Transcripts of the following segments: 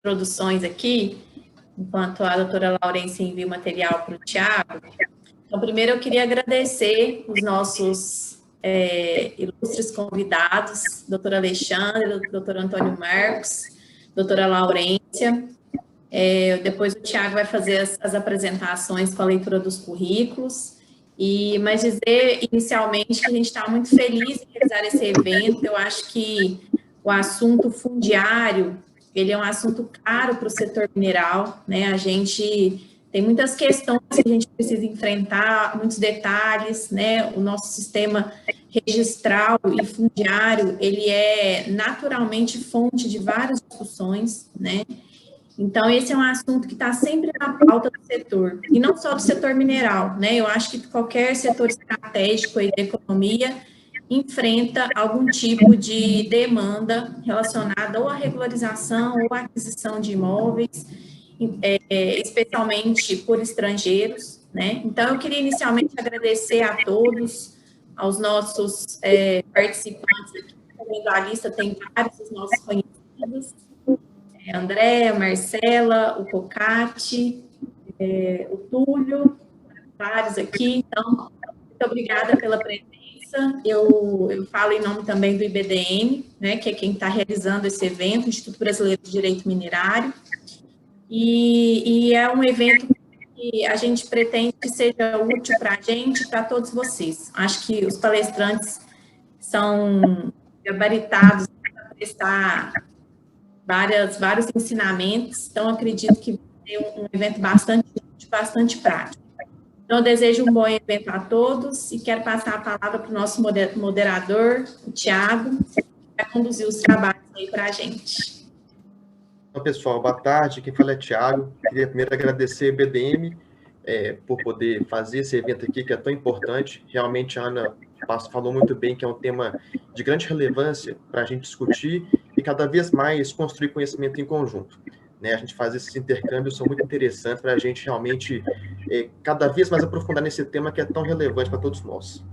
introduções aqui, enquanto a doutora Laurência envia o material para o Tiago. Então, primeiro eu queria agradecer os nossos ilustres convidados, doutor Alexandre, doutor Antônio Marcos, doutora Laurência. Depois o Tiago vai fazer as apresentações com a leitura dos currículos. Mas dizer inicialmente que a gente está muito feliz em realizar esse evento. Eu acho que o assunto fundiário, ele é um assunto caro para o setor mineral, né? A gente tem muitas questões que a gente precisa enfrentar, muitos detalhes, né? O nosso sistema registral e fundiário, ele é naturalmente fonte de várias discussões, né? Então, esse é um assunto que está sempre na pauta do setor, e não só do setor mineral, né? Eu acho que qualquer setor estratégico aí da economia enfrenta algum tipo de demanda relacionada ou à regularização ou à aquisição de imóveis, especialmente por estrangeiros, né? Então, eu queria inicialmente agradecer a todos, aos nossos participantes aqui, a lista tem vários dos nossos conhecidos, André, Marcela, o Cocati, o Túlio, vários aqui. Então, muito obrigada pela presença. Eu falo em nome também do IBDM, né, que é quem está realizando esse evento, Instituto Brasileiro de Direito Minerário. E é um evento que a gente pretende que seja útil para a gente e para todos vocês. Acho que os palestrantes são gabaritados para prestar vários ensinamentos, então acredito que vai ser um evento bastante prático. Então, eu desejo um bom evento a todos e quero passar a palavra para o nosso moderador, o Tiago, que vai conduzir os trabalhos aí para a gente. Então, pessoal, boa tarde, quem fala é Tiago. Queria primeiro agradecer a BDM por poder fazer esse evento aqui, que é tão importante. Realmente, a Ana falou muito bem que é um tema de grande relevância para a gente discutir e cada vez mais construir conhecimento em conjunto. Né? A gente faz esses intercâmbios, são muito interessantes para a gente realmente cada vez mais aprofundar nesse tema que é tão relevante para todos nós.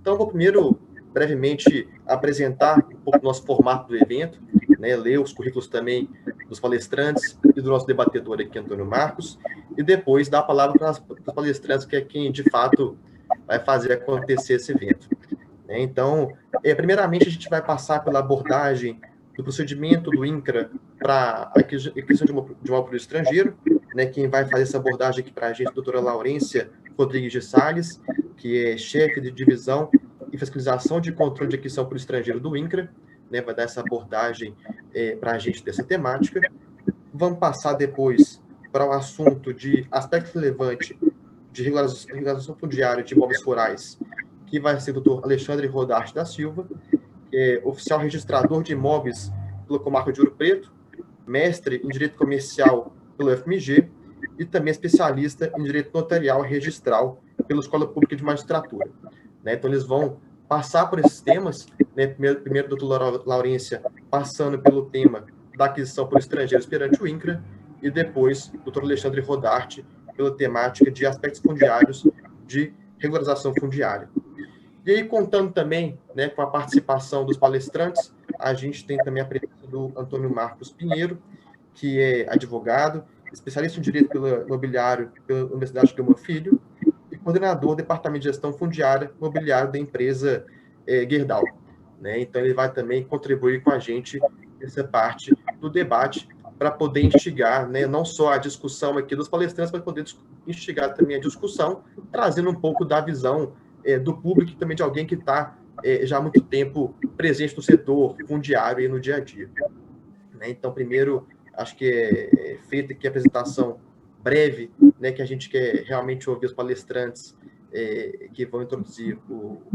Então, eu vou primeiro, brevemente, apresentar um pouco do nosso formato do evento, né? Ler os currículos também dos palestrantes e do nosso debatedor aqui, Antônio Marcos, e depois dar a palavra para os palestrantes, que é quem, de fato, vai fazer acontecer esse evento. Então, primeiramente, a gente vai passar pela abordagem do procedimento do INCRA para a aquisição de imóvel do estrangeiro, né? Quem vai fazer essa abordagem aqui para a gente é a doutora Laurência Rodrigues de Salles, que é chefe de divisão e fiscalização de controle de aquisição por estrangeiro do INCRA, né? Vai dar essa abordagem para a gente dessa temática. Vamos passar depois para o assunto de aspecto relevante de regularização fundiária de imóveis rurais, que vai ser o doutor Alexandre Rodarte da Silva, que é oficial registrador de imóveis pela comarca de Ouro Preto, mestre em Direito Comercial pelo FMG e também especialista em Direito Notarial e Registral pela Escola Pública de Magistratura. Né? Então, eles vão passar por esses temas, né? Primeiro, a doutora Laurência passando pelo tema da aquisição por estrangeiros perante o INCRA, e depois, o doutor Alexandre Rodarte, pela temática de aspectos fundiários de regularização fundiária. E aí, contando também, né, com a participação dos palestrantes, a gente tem também a presença do Antônio Marcos Pinheiro, que é advogado, especialista em Direito Imobiliário pela Universidade de Gama Filho e coordenador do Departamento de Gestão Fundiária Imobiliária da empresa Gerdau. Né? Então, ele vai também contribuir com a gente nessa parte do debate para poder instigar, né, não só a discussão aqui dos palestrantes, mas poder instigar também a discussão, trazendo um pouco da visão do público e também de alguém que está já há muito tempo presente no setor fundiário e no dia a dia. Né? Então, primeiro, acho que é feita aqui a apresentação breve, né, que a gente quer realmente ouvir os palestrantes que vão introduzir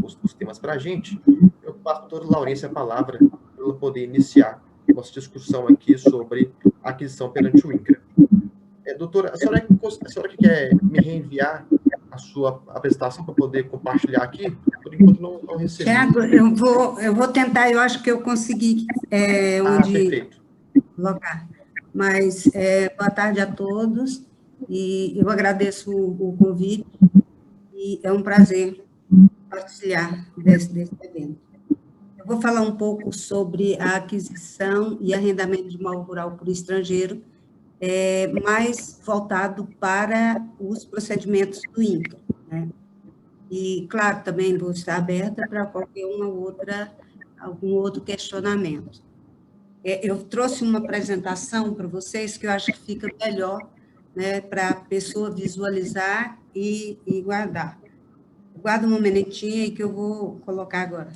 os temas para a gente. Eu passo para a doutora Laurência a palavra para ela poder iniciar nossa discussão aqui sobre a aquisição perante o INCRA. Doutora, a senhora que quer me reenviar a sua apresentação para poder compartilhar aqui? Por enquanto não recebi. Tiago, eu vou tentar, eu acho que eu consegui perfeito. Colocar. Mas boa tarde a todos, e eu agradeço o convite, e é um prazer partilhar desse evento. Eu vou falar um pouco sobre a aquisição e arrendamento de imóvel rural por estrangeiro, mais voltado para os procedimentos do INCRA, né? E, claro, também vou estar aberta para qualquer algum outro questionamento. Eu trouxe uma apresentação para vocês que eu acho que fica melhor, né, para a pessoa visualizar e guardar. Guarda um minutinho aí que eu vou colocar agora.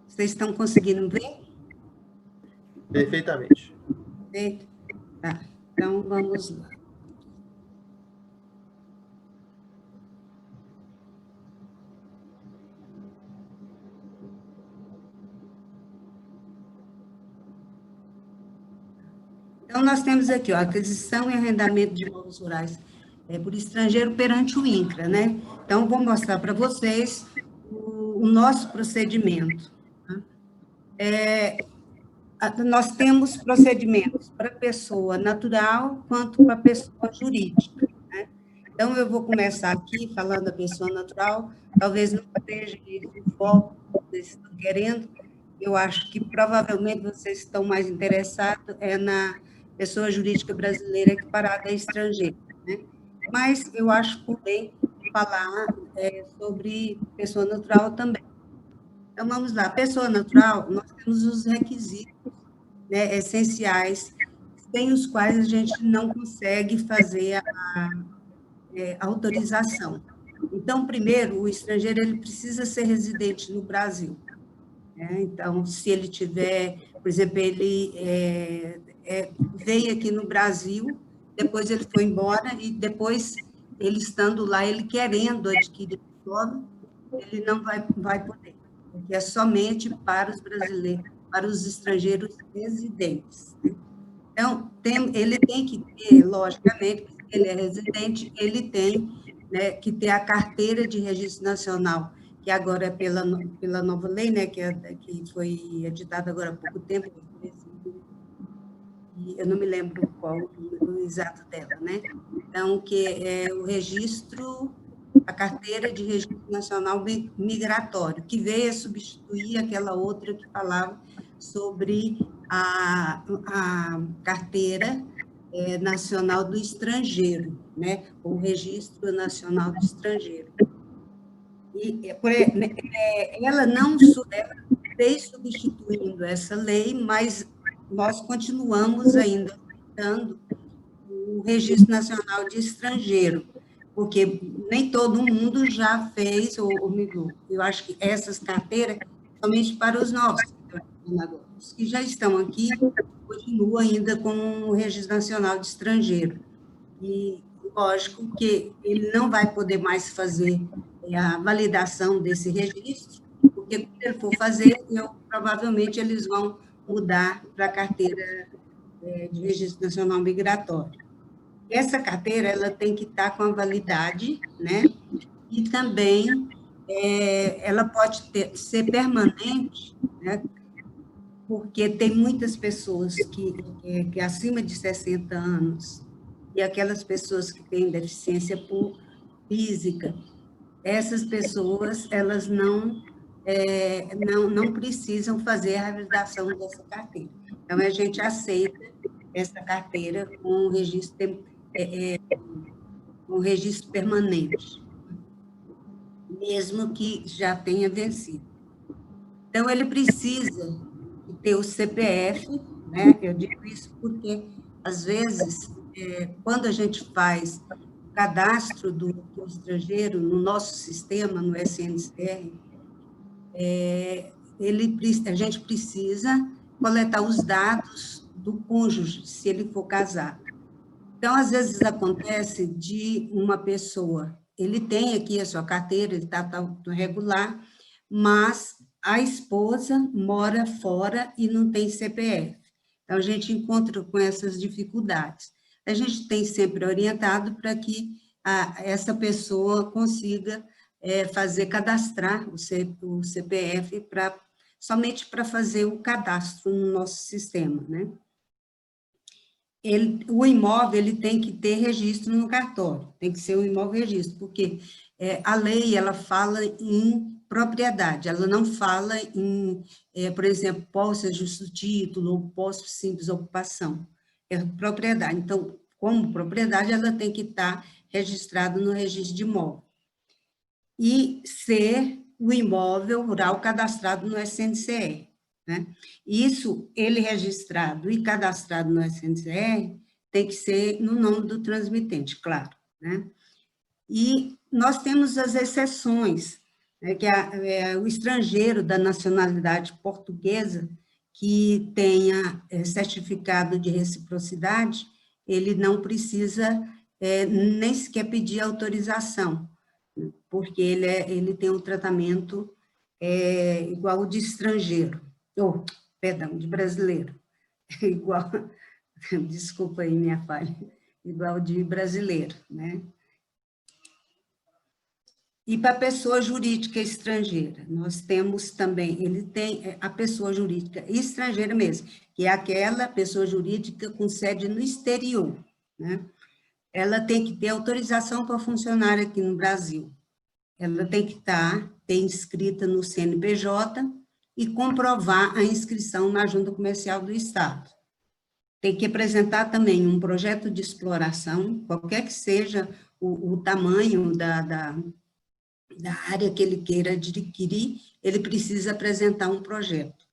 Vocês estão conseguindo ver? Perfeitamente. Perfeito? Tá, então vamos lá. Então, nós temos aqui, ó, aquisição e arrendamento de imóveis rurais por estrangeiro perante o INCRA, né? Então, vou mostrar para vocês o nosso procedimento. Nós temos procedimentos para pessoa natural quanto para pessoa jurídica, né? Então, eu vou começar aqui falando da pessoa natural, talvez não seja esse o foco que vocês estão querendo, eu acho que provavelmente vocês estão mais interessados na pessoa jurídica brasileira equiparada a estrangeira, né? Mas eu acho por bem falar sobre pessoa natural também. Então, vamos lá. Pessoa natural, nós temos os requisitos, né, essenciais, sem os quais a gente não consegue fazer a autorização. Então, primeiro, o estrangeiro ele precisa ser residente no Brasil. Então, se ele tiver, por exemplo, ele veio aqui no Brasil, depois ele foi embora, e depois, ele estando lá, ele querendo adquirir o imóvel, ele não vai poder, porque é somente para os brasileiros, para os estrangeiros residentes. Então, ele tem que ter, logicamente, se ele é residente, ele tem, né, que ter a carteira de registro nacional, que agora é pela nova lei, né, que foi editada agora há pouco tempo, eu não me lembro qual o número exato dela, né? Então, que é o registro, a carteira de registro nacional migratório, que veio a substituir aquela outra que falava sobre a carteira nacional do estrangeiro, né? O registro nacional do estrangeiro. E ela não veio substituindo essa lei, mas nós continuamos ainda aceitando o Registro Nacional de Estrangeiro, porque nem todo mundo já fez ou migrou. Eu acho que essas carteiras, somente para os novos, os que já estão aqui, continuam ainda com o Registro Nacional de Estrangeiro. E, lógico, que ele não vai poder mais fazer a validação desse registro, porque quando ele for fazer, provavelmente eles vão mudar para a carteira de registro nacional migratório. Essa carteira ela tem que estar com a validade, né? E também ela pode ser permanente, né? Porque tem muitas pessoas que acima de 60 anos e aquelas pessoas que têm deficiência física, essas pessoas elas não precisam fazer a realização dessa carteira. Então, a gente aceita essa carteira com registro permanente, mesmo que já tenha vencido. Então, ele precisa ter o CPF, né? Eu digo isso porque, às vezes, quando a gente faz o cadastro do estrangeiro no nosso sistema, no SNCR, a gente precisa coletar os dados do cônjuge, se ele for casado. Então, às vezes acontece de uma pessoa, ele tem aqui a sua carteira, ele está regular, mas a esposa mora fora e não tem CPF. Então, a gente encontra com essas dificuldades. A gente tem sempre orientado para que essa pessoa consiga cadastrar o CPF somente para fazer o cadastro no nosso sistema, né? o imóvel ele tem que ter registro no cartório, tem que ser um imóvel registro, porque a lei ela fala em propriedade, ela não fala em, por exemplo, posse, justo título, ou posse simples ocupação, é propriedade. Então, como propriedade, ela tem que estar registrada no registro de imóvel. E ser o imóvel rural cadastrado no SNCR, né? Isso, ele registrado e cadastrado no SNCR, tem que ser no nome do transmitente, claro, né? E nós temos as exceções, né, que é o estrangeiro da nacionalidade portuguesa que tenha certificado de reciprocidade, ele não precisa nem sequer pedir autorização, porque ele tem um tratamento igual ao de estrangeiro, perdão, de brasileiro, igual, desculpa aí minha falha, igual de brasileiro, né? E para a pessoa jurídica estrangeira, nós temos também, ele tem a pessoa jurídica estrangeira mesmo, que é aquela pessoa jurídica com sede no exterior, né? Ela tem que ter autorização para funcionar aqui no Brasil. Ela tem que ter inscrita no CNPJ e comprovar a inscrição na Junta Comercial do Estado. Tem que apresentar também um projeto de exploração, qualquer que seja o tamanho da área que ele queira adquirir, ele precisa apresentar um projeto.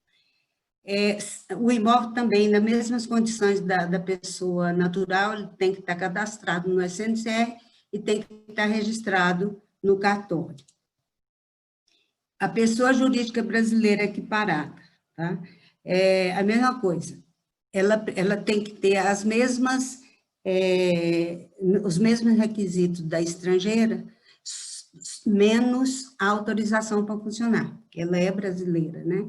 O imóvel também, nas mesmas condições da pessoa natural, ele tem que estar cadastrado no SNCR e tem que estar registrado no cartório. A pessoa jurídica brasileira equiparada, tá? A mesma coisa, ela tem que ter os mesmos requisitos da estrangeira, menos a autorização para funcionar, porque ela é brasileira, né?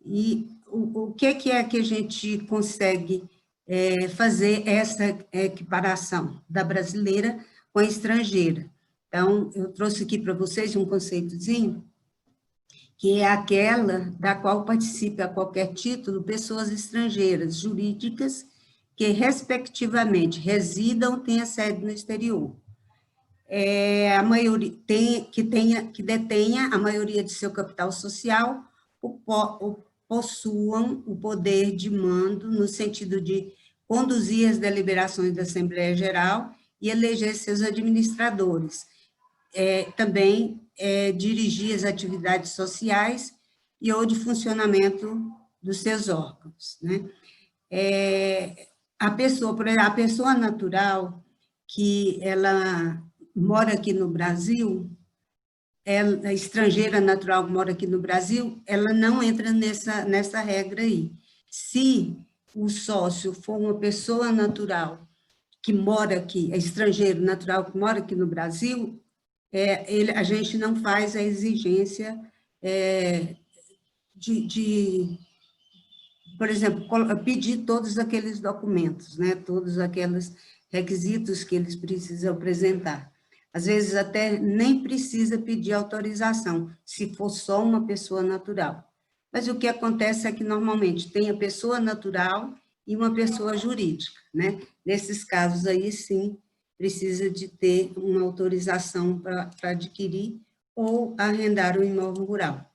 E o que é que a gente consegue fazer essa equiparação da brasileira com a estrangeira? Então, eu trouxe aqui para vocês um conceitozinho, que é aquela da qual participa a qualquer título pessoas estrangeiras jurídicas que, respectivamente, residam ou tenham sede no exterior. A maioria que detenha a maioria de seu capital social ou possuam o poder de mando no sentido de conduzir as deliberações da Assembleia Geral e eleger seus administradores. Também dirigir as atividades sociais e ou de funcionamento dos seus órgãos, né? A pessoa natural que ela mora aqui no Brasil, a estrangeira natural que mora aqui no Brasil, ela não entra nessa regra aí. Se o sócio for uma pessoa natural que mora aqui, é estrangeiro natural que mora aqui no Brasil, a gente não faz a exigência por exemplo, pedir todos aqueles documentos, né? Todos aqueles requisitos que eles precisam apresentar. Às vezes até nem precisa pedir autorização, se for só uma pessoa natural. Mas o que acontece é que normalmente tem a pessoa natural e uma pessoa jurídica, né? Nesses casos aí, sim, precisa de ter uma autorização para adquirir ou arrendar o imóvel rural.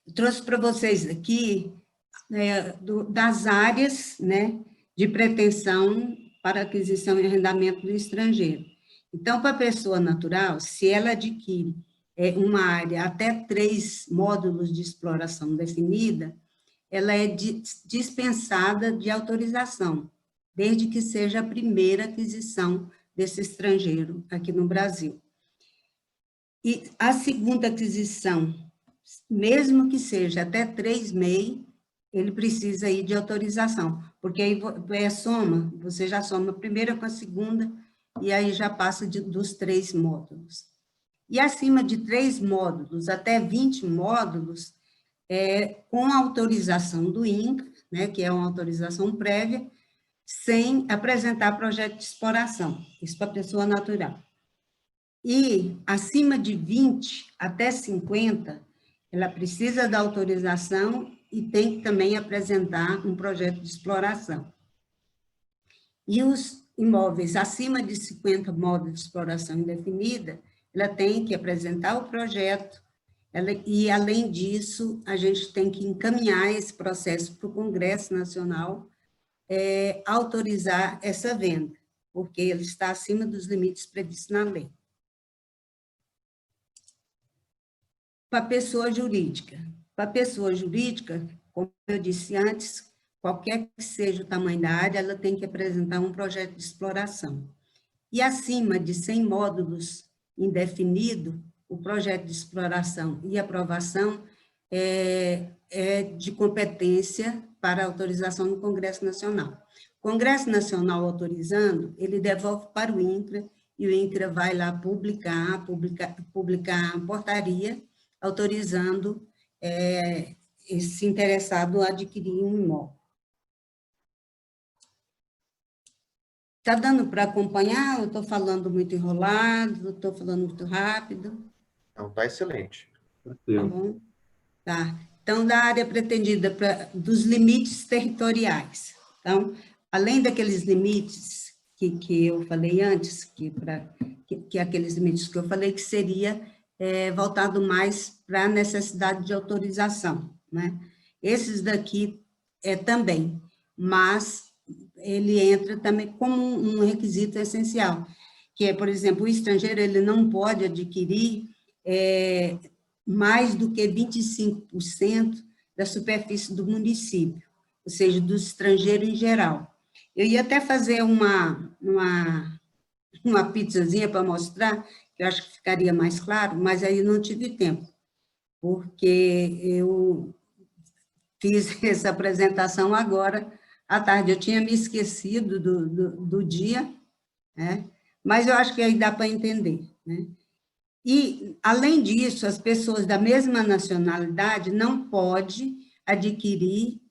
Eu trouxe para vocês aqui das áreas, né, de pretensão para aquisição e arrendamento do estrangeiro. Então, para a pessoa natural, se ela adquire uma área até 3 módulos de exploração definida, ela é dispensada de autorização, desde que seja a primeira aquisição desse estrangeiro aqui no Brasil. E a segunda aquisição, mesmo que seja até 3 MEI, ele precisa ir de autorização, porque aí você já soma a primeira com a segunda, e aí já passa dos 3 módulos. E acima de 3 módulos, até 20 módulos, com autorização do INCRA, né, que é uma autorização prévia, sem apresentar projeto de exploração, isso para a pessoa natural. E acima de 20 até 50, ela precisa da autorização e tem que também apresentar um projeto de exploração. E os imóveis acima de 50 móveis de exploração indefinida, ela tem que apresentar o projeto, e, além disso, a gente tem que encaminhar esse processo para o Congresso Nacional, autorizar essa venda, porque ele está acima dos limites previstos na lei. Para a pessoa jurídica. Para a pessoa jurídica, como eu disse antes, qualquer que seja o tamanho da área, ela tem que apresentar um projeto de exploração. E acima de 100 módulos indefinido, o projeto de exploração e aprovação é de competência para autorização no Congresso Nacional. O Congresso Nacional autorizando, ele devolve para o INCRA, e o INCRA vai lá publicar a portaria, autorizando esse interessado a adquirir um imóvel. Está dando para acompanhar? Eu estou falando muito enrolado, estou falando muito rápido? Não, está excelente. Tá bom? Tá. Então, da área pretendida dos limites territoriais. Então, além daqueles limites que eu falei antes, que aqueles limites que eu falei, que seria voltado mais para a necessidade de autorização, né? Esses daqui também, mas ele entra também como um requisito essencial, que é, por exemplo, o estrangeiro ele não pode adquirir mais do que 25% da superfície do município, ou seja, do estrangeiro em geral. Eu ia até fazer uma pizzazinha para mostrar, que eu acho que ficaria mais claro, mas aí não tive tempo, porque eu fiz essa apresentação agora à tarde. Eu tinha me esquecido do dia, né? Mas eu acho que aí dá para entender, né? E, além disso, as pessoas da mesma nacionalidade não podem adquirir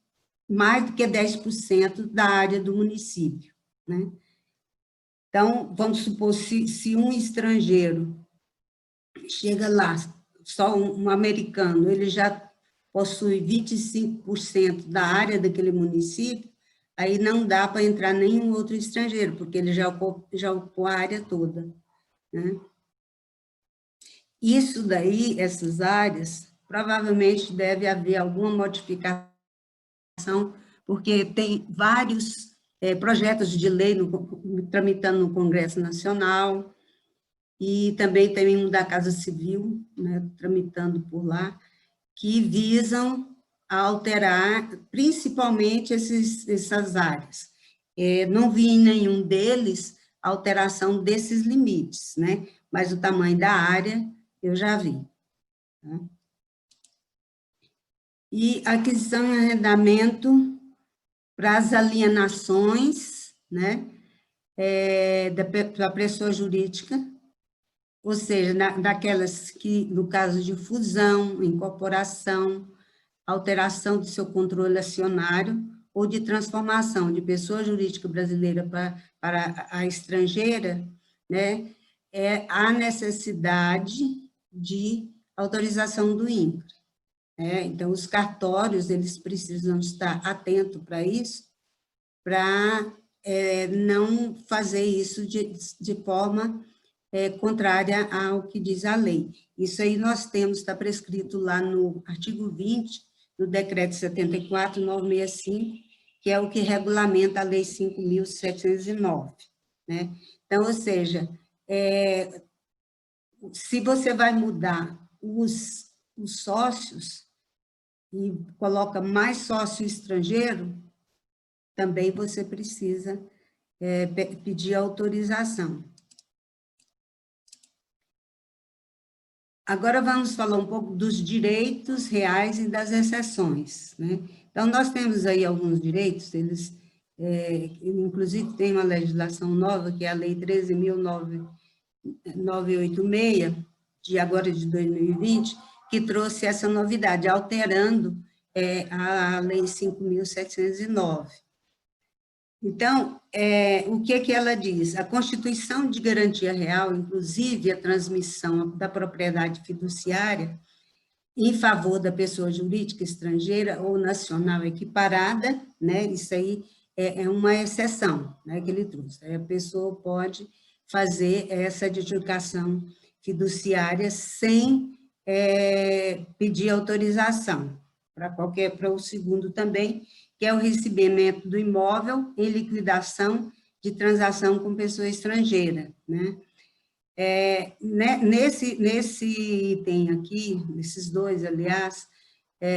mais do que 10% da área do município, né? Então, vamos supor, se um estrangeiro chega lá, só um americano, ele já possui 25% da área daquele município, aí não dá para entrar nenhum outro estrangeiro, porque ele já ocupou a área toda, né? Isso daí, essas áreas, provavelmente deve haver alguma modificação, porque tem vários projetos de lei tramitando no Congresso Nacional, e também tem um da Casa Civil, né, tramitando por lá, que visam alterar principalmente essas áreas. Não vi em nenhum deles a alteração desses limites, né? Mas o tamanho da área eu já vi. Tá? E aquisição e arrendamento para as alienações, né? Da pessoa jurídica, ou seja, daquelas que, no caso de fusão, incorporação, alteração do seu controle acionário ou de transformação de pessoa jurídica brasileira para a estrangeira, né, há necessidade de autorização do INCRA. Então, os cartórios, eles precisam estar atentos para isso, para não fazer isso de forma contrária ao que diz a lei. Isso aí nós temos, está prescrito lá no artigo 20 do decreto 74.965, que é o que regulamenta a lei 5.709, né? Então, ou seja, se você vai mudar os sócios e coloca mais sócio estrangeiro, também você precisa pedir autorização. Agora vamos falar um pouco dos direitos reais e das exceções, né? Então, nós temos aí alguns direitos, eles, inclusive, tem uma legislação nova, que é a Lei 13.986, de agora de 2020, que trouxe essa novidade, alterando a Lei 5.709. Então, o que ela diz? A Constituição de Garantia Real, inclusive a transmissão da propriedade fiduciária em favor da pessoa jurídica estrangeira ou nacional equiparada, né? Isso aí é uma exceção, né, que ele trouxe. A pessoa pode fazer essa adjudicação fiduciária sem pedir autorização, para o segundo também, que é o recebimento do imóvel em liquidação de transação com pessoa estrangeira, né? Nesse item aqui, nesses dois, aliás,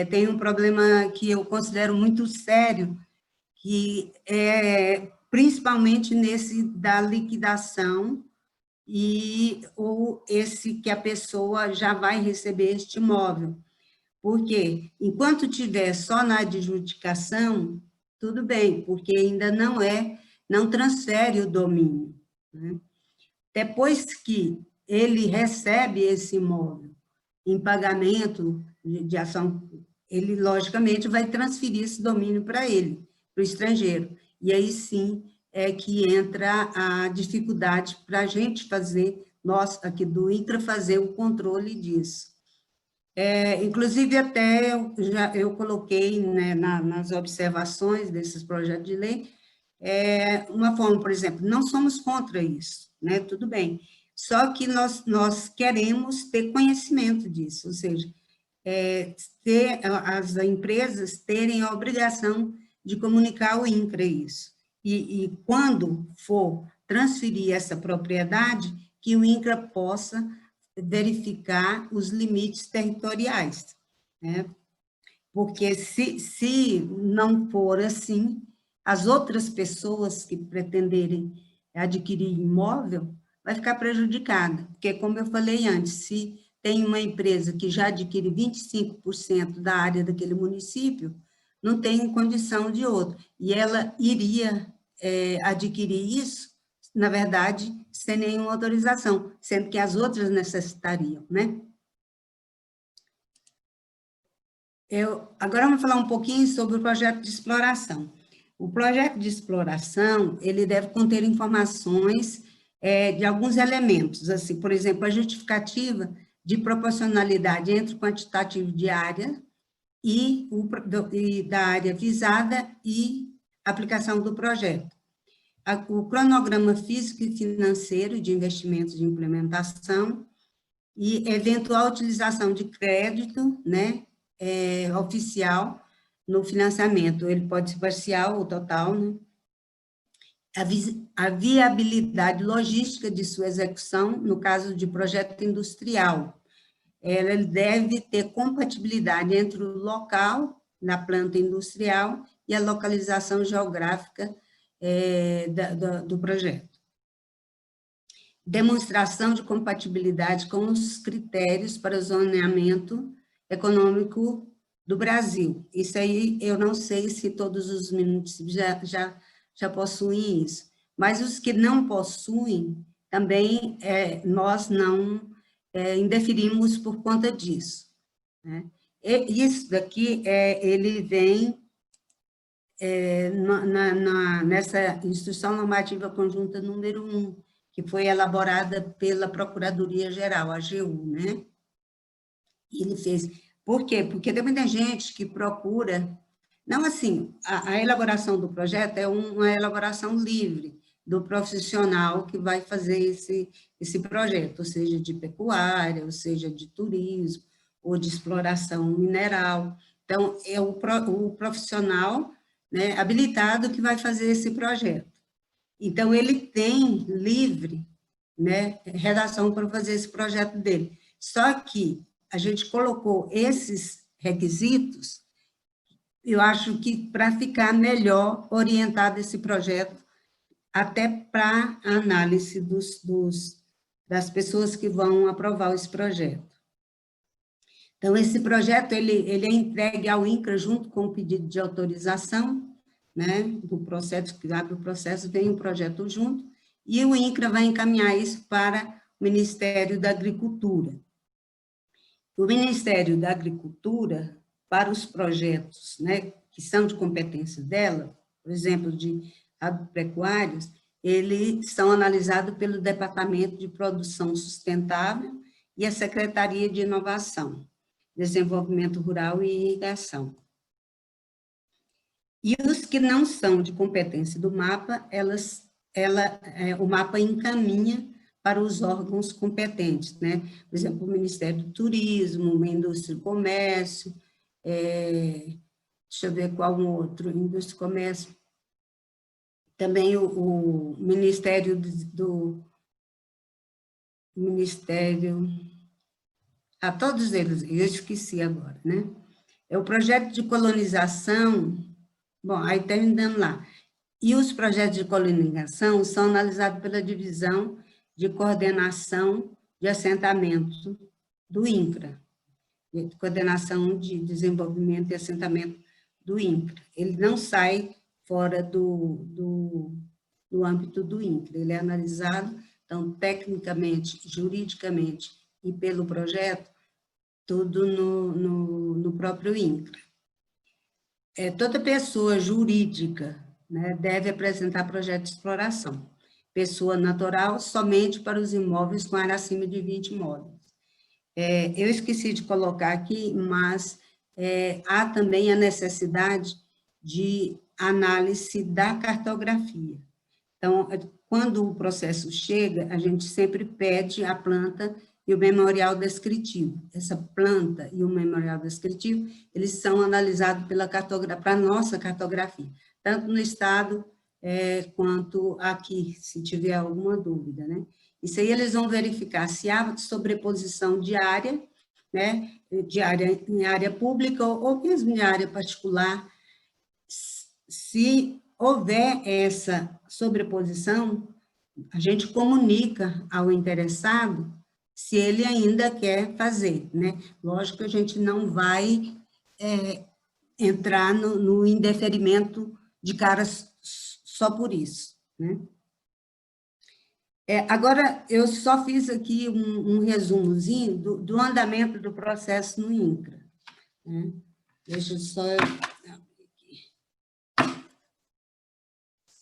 tem um problema que eu considero muito sério, que é principalmente nesse da liquidação, ou esse que a pessoa já vai receber este imóvel. Porque, enquanto tiver só na adjudicação, tudo bem, porque ainda não transfere o domínio, né? Depois que ele recebe esse imóvel em pagamento de ação, ele, logicamente, vai transferir esse domínio para ele, para o estrangeiro. E aí, sim, é que entra a dificuldade para a gente fazer, nós aqui do INCRA, fazer o controle disso. Inclusive, até eu coloquei, né, nas observações desses projetos de lei, uma forma, por exemplo, não somos contra isso, né, tudo bem, só que nós queremos ter conhecimento disso, ou seja, as empresas terem a obrigação de comunicar ao INCRA isso, e quando for transferir essa propriedade, que o INCRA possa verificar os limites territoriais, né? Porque se não for assim, as outras pessoas que pretenderem adquirir imóvel vai ficar prejudicada, porque, como eu falei antes, se tem uma empresa que já adquire 25% da área daquele município, não tem condição de outro, e ela iria adquirir isso, na verdade, sem nenhuma autorização, sendo que as outras necessitariam, né? Agora vamos falar um pouquinho sobre o projeto de exploração. O projeto de exploração, ele deve conter informações de alguns elementos, assim, por exemplo, a justificativa de proporcionalidade entre o quantitativo de área e da área visada e aplicação do projeto. O cronograma físico e financeiro de investimentos de implementação e eventual utilização de crédito, né, oficial no financiamento. Ele pode ser parcial ou total, né? A viabilidade logística de sua execução, no caso de projeto industrial. Ela deve ter compatibilidade entre o local na planta industrial e a localização geográfica do projeto. Demonstração de compatibilidade com os critérios para o zoneamento econômico do Brasil. Isso aí, eu não sei se todos os municípios já possuem isso, mas os que não possuem, também nós não indeferimos por conta disso, né? Isso daqui, ele vem nessa Instrução Normativa Conjunta número 1, que foi elaborada pela Procuradoria-Geral, a AGU, né? Ele fez. Por quê? Porque tem muita gente que procura... Não assim, a elaboração do projeto é uma elaboração livre do profissional que vai fazer esse projeto, ou seja, de pecuária, ou seja, de turismo, ou de exploração mineral. Então, é o profissional, né, habilitado que vai fazer esse projeto. Então, ele tem livre, né, redação para fazer esse projeto dele. Só que a gente colocou esses requisitos, eu acho que para ficar melhor orientado esse projeto, até para a análise das pessoas que vão aprovar esse projeto. Então, esse projeto ele é entregue ao INCRA junto com o pedido de autorização, né, do processo, que abre o processo, vem o projeto junto, e o INCRA vai encaminhar isso para o Ministério da Agricultura. O Ministério da Agricultura, para os projetos, né, que são de competência dela, por exemplo, de agropecuários, eles são analisados pelo Departamento de Produção Sustentável e a Secretaria de Inovação, Desenvolvimento Rural e Irrigação. E os que não são de competência do MAPA, o MAPA encaminha para os órgãos competentes, né? Por exemplo, o Ministério do Turismo, Indústria e Comércio, deixa eu ver qual um outro, Indústria e Comércio, também o Ministério todos eles, eu esqueci agora, né? É o projeto de colonização, bom, aí terminando lá. E os projetos de colonização são analisados pela divisão de coordenação de assentamento do INCRA, coordenação de desenvolvimento e assentamento do INCRA. Ele não sai fora do âmbito do INCRA, ele é analisado, então, tecnicamente, juridicamente e pelo projeto, tudo no próprio INCRA. Toda pessoa jurídica, né, deve apresentar projeto de exploração. Pessoa natural, somente para os imóveis com área acima de 20 imóveis. Eu esqueci de colocar aqui, mas há também a necessidade de análise da cartografia. Então, quando o processo chega, a gente sempre pede a planta e o memorial descritivo. Essa planta e o memorial descritivo, eles são analisados para a nossa cartografia, tanto no estado quanto aqui, se tiver alguma dúvida, né? Isso aí eles vão verificar se há sobreposição de área, né, em área pública ou mesmo em área particular. Se houver essa sobreposição, a gente comunica ao interessado se ele ainda quer fazer, né? Lógico que a gente não vai entrar no indeferimento de caras só por isso, né? Agora, eu só fiz aqui um resumozinho do andamento do processo no INCRA, né? Deixa eu só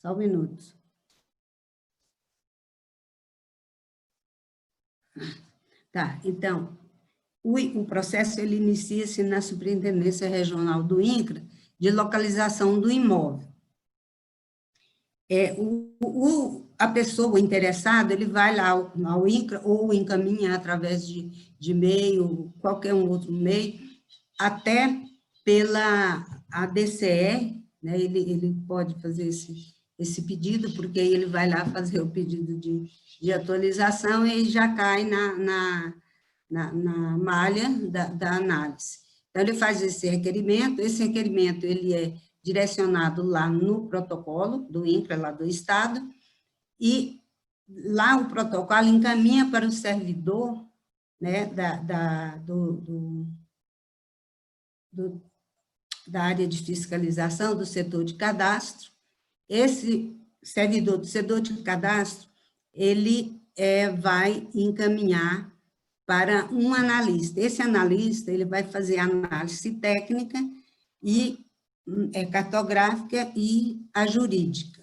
um minuto. Tá, então, o processo ele inicia-se na Superintendência Regional do INCRA de localização do imóvel. A pessoa interessada, ele vai lá ao INCRA ou encaminha através de e-mail, qualquer um outro meio, até pela ADCE, né? Ele pode fazer esse pedido, porque aí ele vai lá fazer o pedido de atualização e já cai na malha da análise. Então, ele faz esse requerimento ele é direcionado lá no protocolo do INCRA, lá do Estado, e lá o protocolo encaminha para o servidor, né, da área de fiscalização, do setor de cadastro. Esse servidor do setor de cadastro, ele vai encaminhar para um analista. Esse analista, ele vai fazer análise técnica e cartográfica e a jurídica.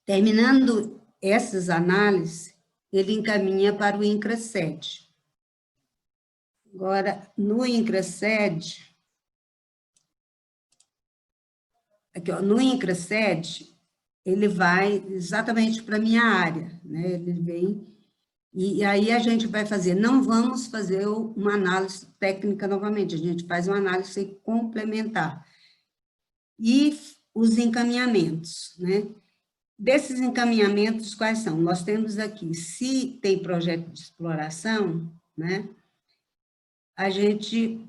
Terminando essas análises, ele encaminha para o INCRA-SED. Agora, no INCRA-SED, no INCRA-SED, ele vai exatamente para a minha área, né? Ele vem, e aí a gente vai fazer, não vamos fazer uma análise técnica novamente, a gente faz uma análise complementar. E os encaminhamentos, né? Desses encaminhamentos, quais são? Nós temos aqui, se tem projeto de exploração, né? A gente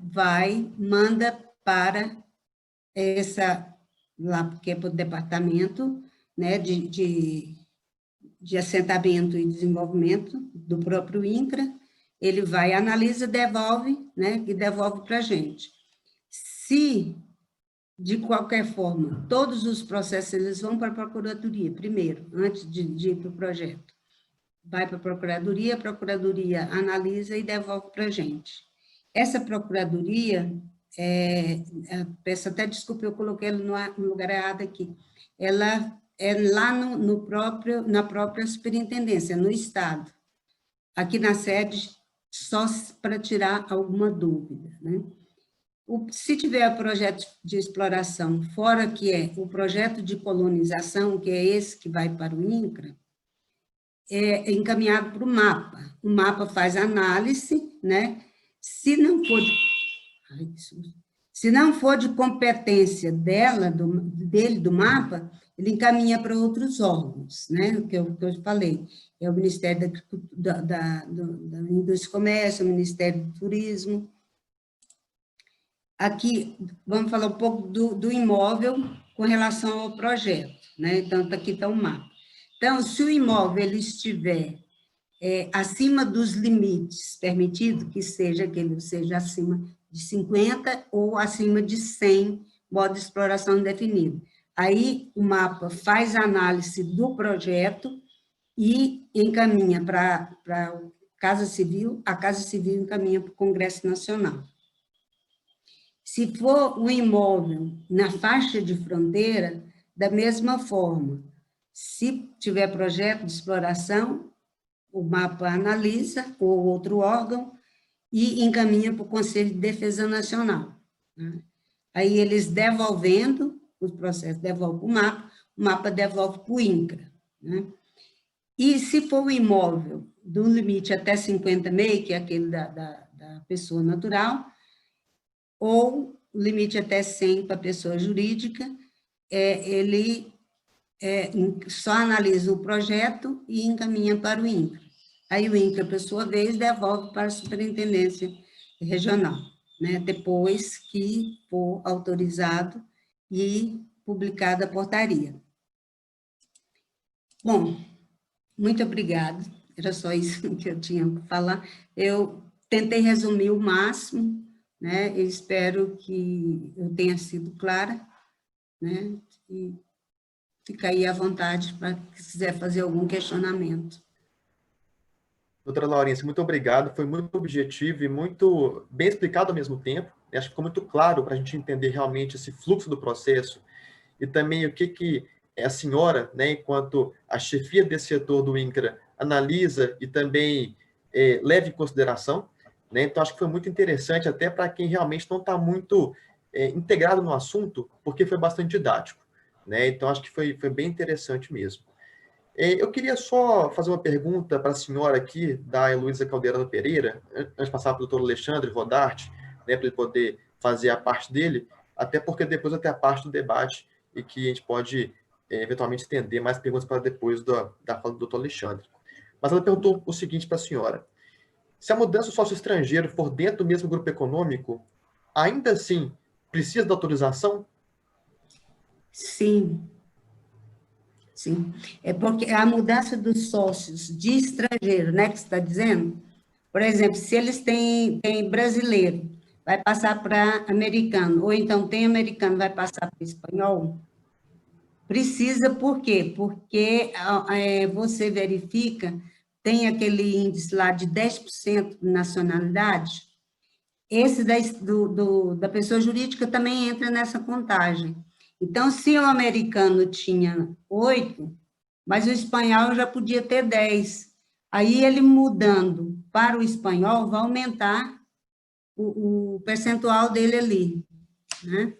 manda para lá, porque é para o departamento, né, de assentamento e desenvolvimento do próprio INCRA, ele vai, analisa, devolve, né, e devolve para a gente. Se, de qualquer forma, todos os processos, eles vão para a Procuradoria, primeiro, antes de ir para o projeto. Vai para a Procuradoria analisa e devolve para a gente. Essa Procuradoria, peço até desculpa, eu coloquei ela no lugar errado aqui, ela é lá na própria superintendência, no Estado. Aqui na sede, só para tirar alguma dúvida, né? Se tiver projeto de exploração, fora que é o projeto de colonização, que é esse que vai para o INCRA, é encaminhado para o mapa. O mapa faz análise, né? Se não for de competência dele, do mapa, ele encaminha para outros órgãos, né? Que eu falei. É o Ministério da Indústria e Comércio, o Ministério do Turismo. Aqui, vamos falar um pouco do imóvel com relação ao projeto, né? Então, aqui está o mapa. Então, se o imóvel ele estiver acima dos limites permitidos, que seja acima de 50 ou acima de 100 modo de exploração definido. Aí, o mapa faz a análise do projeto e encaminha para a Casa Civil encaminha para o Congresso Nacional. Se for um imóvel na faixa de fronteira, da mesma forma, se tiver projeto de exploração, o mapa analisa, ou outro órgão, e encaminha para o Conselho de Defesa Nacional. Né? Aí eles devolvendo, o processo devolve para o mapa devolve para o INCRA. Né? E se for um imóvel do limite até 50 MEI, que é aquele da pessoa natural, ou limite até 100 para a pessoa jurídica, ele só analisa o projeto e encaminha para o INCRA. Aí o INCRA, por sua vez, devolve para a Superintendência Regional, né? Depois que for autorizado e publicada a portaria. Bom, muito obrigada. Era só isso que eu tinha para falar. Eu tentei resumir o máximo, né? Eu espero que eu tenha sido clara, né? E fica aí à vontade para quem quiser fazer algum questionamento. Doutora Laurence, muito obrigado. Foi muito objetivo e muito bem explicado ao mesmo tempo. Acho que ficou muito claro para a gente entender realmente esse fluxo do processo e também o que a senhora, né, enquanto a chefia desse setor do INCRA, analisa e também leva em consideração. Né? Então, acho que foi muito interessante até para quem realmente não está muito integrado no assunto, porque foi bastante didático. Né? Então, acho que foi bem interessante mesmo. Eu queria só fazer uma pergunta para a senhora aqui, da Heloísa Calderano Pereira, antes de passar para o doutor Alexandre Rodarte, né, para ele poder fazer a parte dele, até porque depois vai ter a parte do debate e que a gente pode, eventualmente, estender mais perguntas para depois da fala do doutor Alexandre. Mas ela perguntou o seguinte para a senhora: se a mudança do sócio estrangeiro for dentro do mesmo grupo econômico, ainda assim precisa da autorização? Sim. Sim, é porque a mudança dos sócios de estrangeiro, né, que você está dizendo, por exemplo, se eles têm brasileiro, vai passar para americano, ou então tem americano, vai passar para espanhol, precisa, por quê? Porque você verifica, tem aquele índice lá de 10% de nacionalidade, esse da pessoa jurídica também entra nessa contagem. Então, se o americano tinha 8, mas o espanhol já podia ter 10. Aí, ele mudando para o espanhol, vai aumentar o percentual dele ali. Né?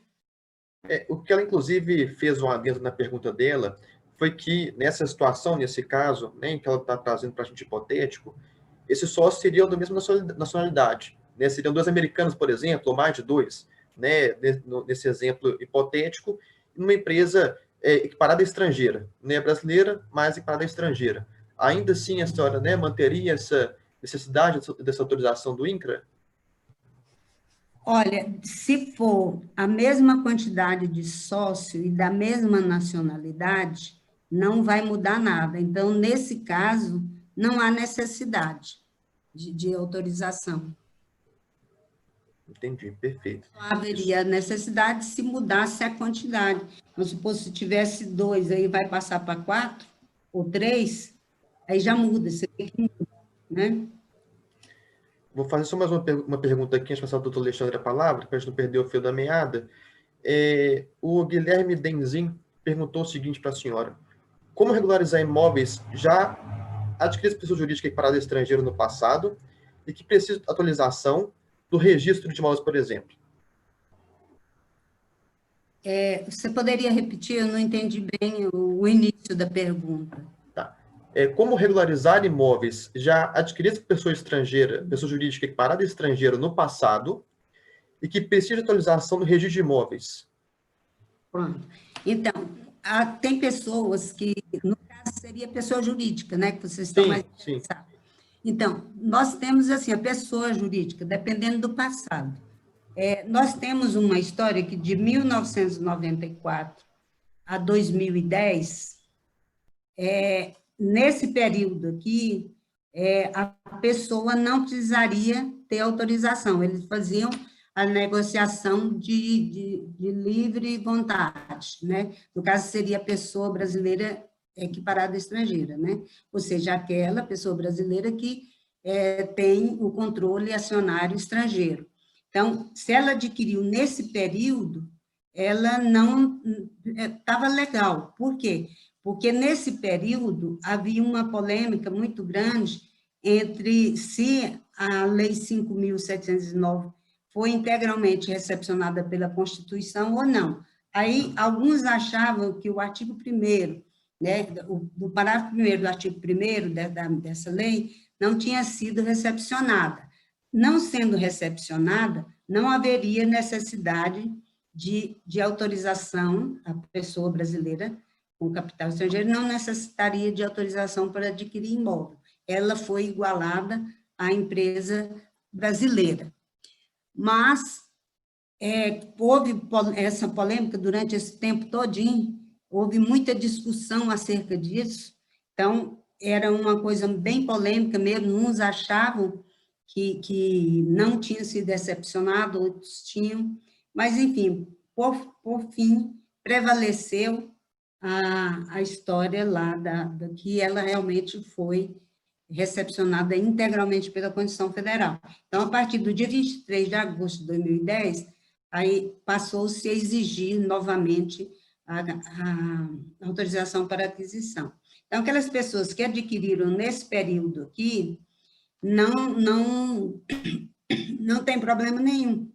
O que ela, inclusive, fez um adendo na pergunta dela foi que, nessa situação, nesse caso, né, em que ela está trazendo para a gente hipotético, esses sócios seriam da mesma nacionalidade. Né? Seriam 2 americanos, por exemplo, ou mais de 2, né, nesse exemplo hipotético, numa empresa equiparada estrangeira, né, brasileira, mas equiparada estrangeira. Ainda assim, a senhora, né, manteria essa necessidade dessa autorização do INCRA? Olha, se for a mesma quantidade de sócio e da mesma nacionalidade, não vai mudar nada. Então, nesse caso, não há necessidade de autorização. Entendi, perfeito. Não haveria necessidade se mudasse a quantidade. Vamos supor, se tivesse 2, aí vai passar para 4 ou 3, aí já muda, você tem que mudar, né? Vou fazer só mais uma pergunta aqui, antes de passar ao doutor Alexandre a palavra, para a gente não perder o fio da meada. O Guilherme Denzin perguntou o seguinte para a senhora: como regularizar imóveis já adquiridos por pessoa jurídica equiparada estrangeiro no passado e que precisam de atualização do registro de imóveis, por exemplo? Você poderia repetir? Eu não entendi bem o início da pergunta. Tá. Como regularizar imóveis já adquiridos por pessoa estrangeira, pessoa jurídica equiparada estrangeira no passado e que precisa de atualização no registro de imóveis? Pronto. Então, tem pessoas que, no caso, seria pessoa jurídica, né? Que vocês estão mais Sim. interessados. Então, nós temos, assim, a pessoa jurídica, dependendo do passado. Nós temos uma história que, de 1994 a 2010, nesse período aqui, a pessoa não precisaria ter autorização, eles faziam a negociação de livre vontade, né? No caso, seria a pessoa brasileira equiparada à estrangeira, né? Ou seja, aquela pessoa brasileira que tem o controle acionário estrangeiro. Então, se ela adquiriu nesse período, ela não estava legal. Por quê? Porque nesse período havia uma polêmica muito grande entre se a Lei 5.709 foi integralmente recepcionada pela Constituição ou não. Aí, alguns achavam que o artigo 1º, né, do parágrafo 1º do artigo 1º dessa lei, não tinha sido recepcionada. Não sendo recepcionada, não haveria necessidade de autorização, a pessoa brasileira com capital estrangeiro não necessitaria de autorização para adquirir imóvel. Ela foi igualada à empresa brasileira. Mas houve essa polêmica durante esse tempo todinho, houve muita discussão acerca disso, então era uma coisa bem polêmica mesmo, uns achavam que não tinha sido excepcionado, outros tinham, mas, enfim, por fim, prevaleceu a história lá que ela realmente foi recepcionada integralmente pela Constituição Federal. Então, a partir do dia 23 de agosto de 2010, aí passou-se a exigir novamente a autorização para aquisição. Então, aquelas pessoas que adquiriram nesse período aqui, não tem problema nenhum.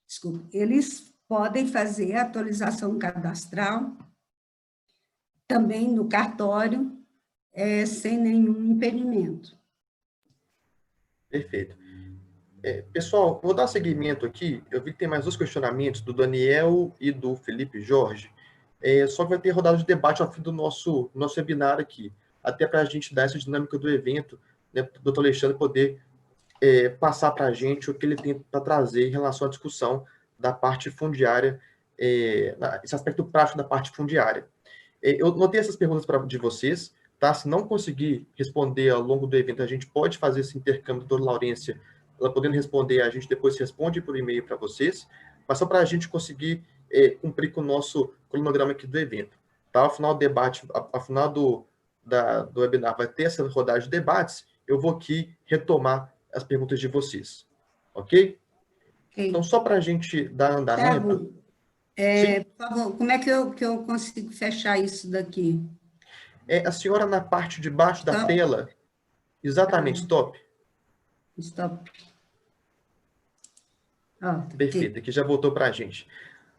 Desculpa, eles podem fazer a atualização cadastral também no cartório, sem nenhum impedimento. Perfeito. Pessoal, vou dar seguimento aqui. Eu vi que tem mais 2 questionamentos, do Daniel e do Felipe Jorge. Só que vai ter rodada de debate ao fim do nosso webinar aqui, até para a gente dar essa dinâmica do evento, né, para o doutor Alexandre poder passar para a gente o que ele tem para trazer em relação à discussão da parte fundiária, esse aspecto prático da parte fundiária. Eu notei essas perguntas de vocês, tá? Se não conseguir responder ao longo do evento, a gente pode fazer esse intercâmbio, doutora Laurência, ela podendo responder, a gente depois responde por e-mail para vocês, mas só para a gente conseguir cumprir com o nosso cronograma aqui do evento. Tá? Ao final do debate, ao final do webinar, vai ter essa rodada de debates, eu vou aqui retomar as perguntas de vocês. Ok? Então, só para a gente dar andamento... Por favor, como é que eu consigo fechar isso daqui? A senhora na parte de baixo da tela. Exatamente, stop. Stop. Perfeito, aqui já voltou para a gente.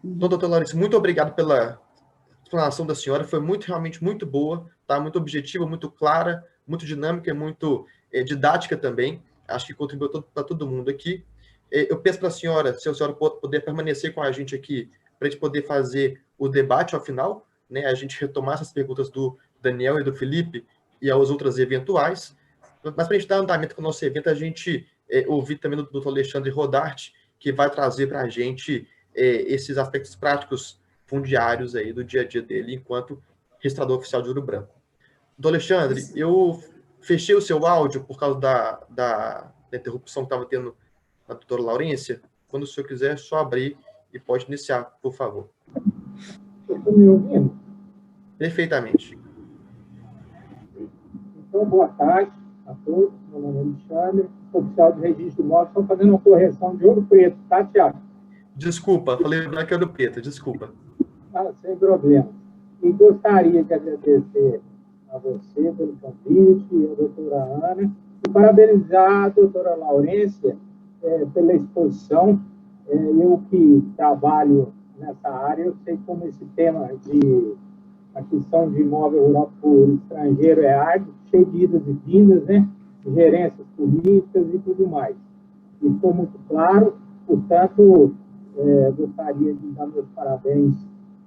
Então, doutora Larissa, muito obrigado pela explanação da senhora, foi realmente muito boa, tá? Muito objetiva, muito clara, muito dinâmica, muito didática também. Acho que contribuiu para todo mundo aqui. Eu peço para a senhora, se a senhora puder permanecer com a gente aqui, para a gente poder fazer o debate ao final, né? A gente retomar essas perguntas do Daniel e do Felipe e as outras eventuais. Mas para a gente dar andamento com o nosso evento, a gente ouvir também do doutor Alexandre Rodarte, que vai trazer para a gente esses aspectos práticos fundiários aí do dia a dia dele, enquanto registrador oficial de Ouro Branco. Doutor Alexandre, eu fechei o seu áudio por causa da interrupção que estava tendo na doutora Laurência. Quando o senhor quiser, é só abrir e pode iniciar, por favor. Estão me ouvindo? Perfeitamente. Então, boa tarde a todos. Meu nome é Alexandre, oficial de registro de imóveis. Estão fazendo uma correção de Ouro Preto, tá, Tiago? Desculpa, falei branco e Ouro Preto, desculpa. Sem problema. E gostaria de agradecer a você pelo convite, a doutora Ana, e parabenizar a doutora Laurência pela exposição. Eu que trabalho nessa área, eu sei como esse tema de aquisição de imóvel rural por estrangeiro é árduo, cheio de idas e vindas, né? Gerências políticas e tudo mais. E ficou muito claro, portanto, gostaria de dar meus parabéns,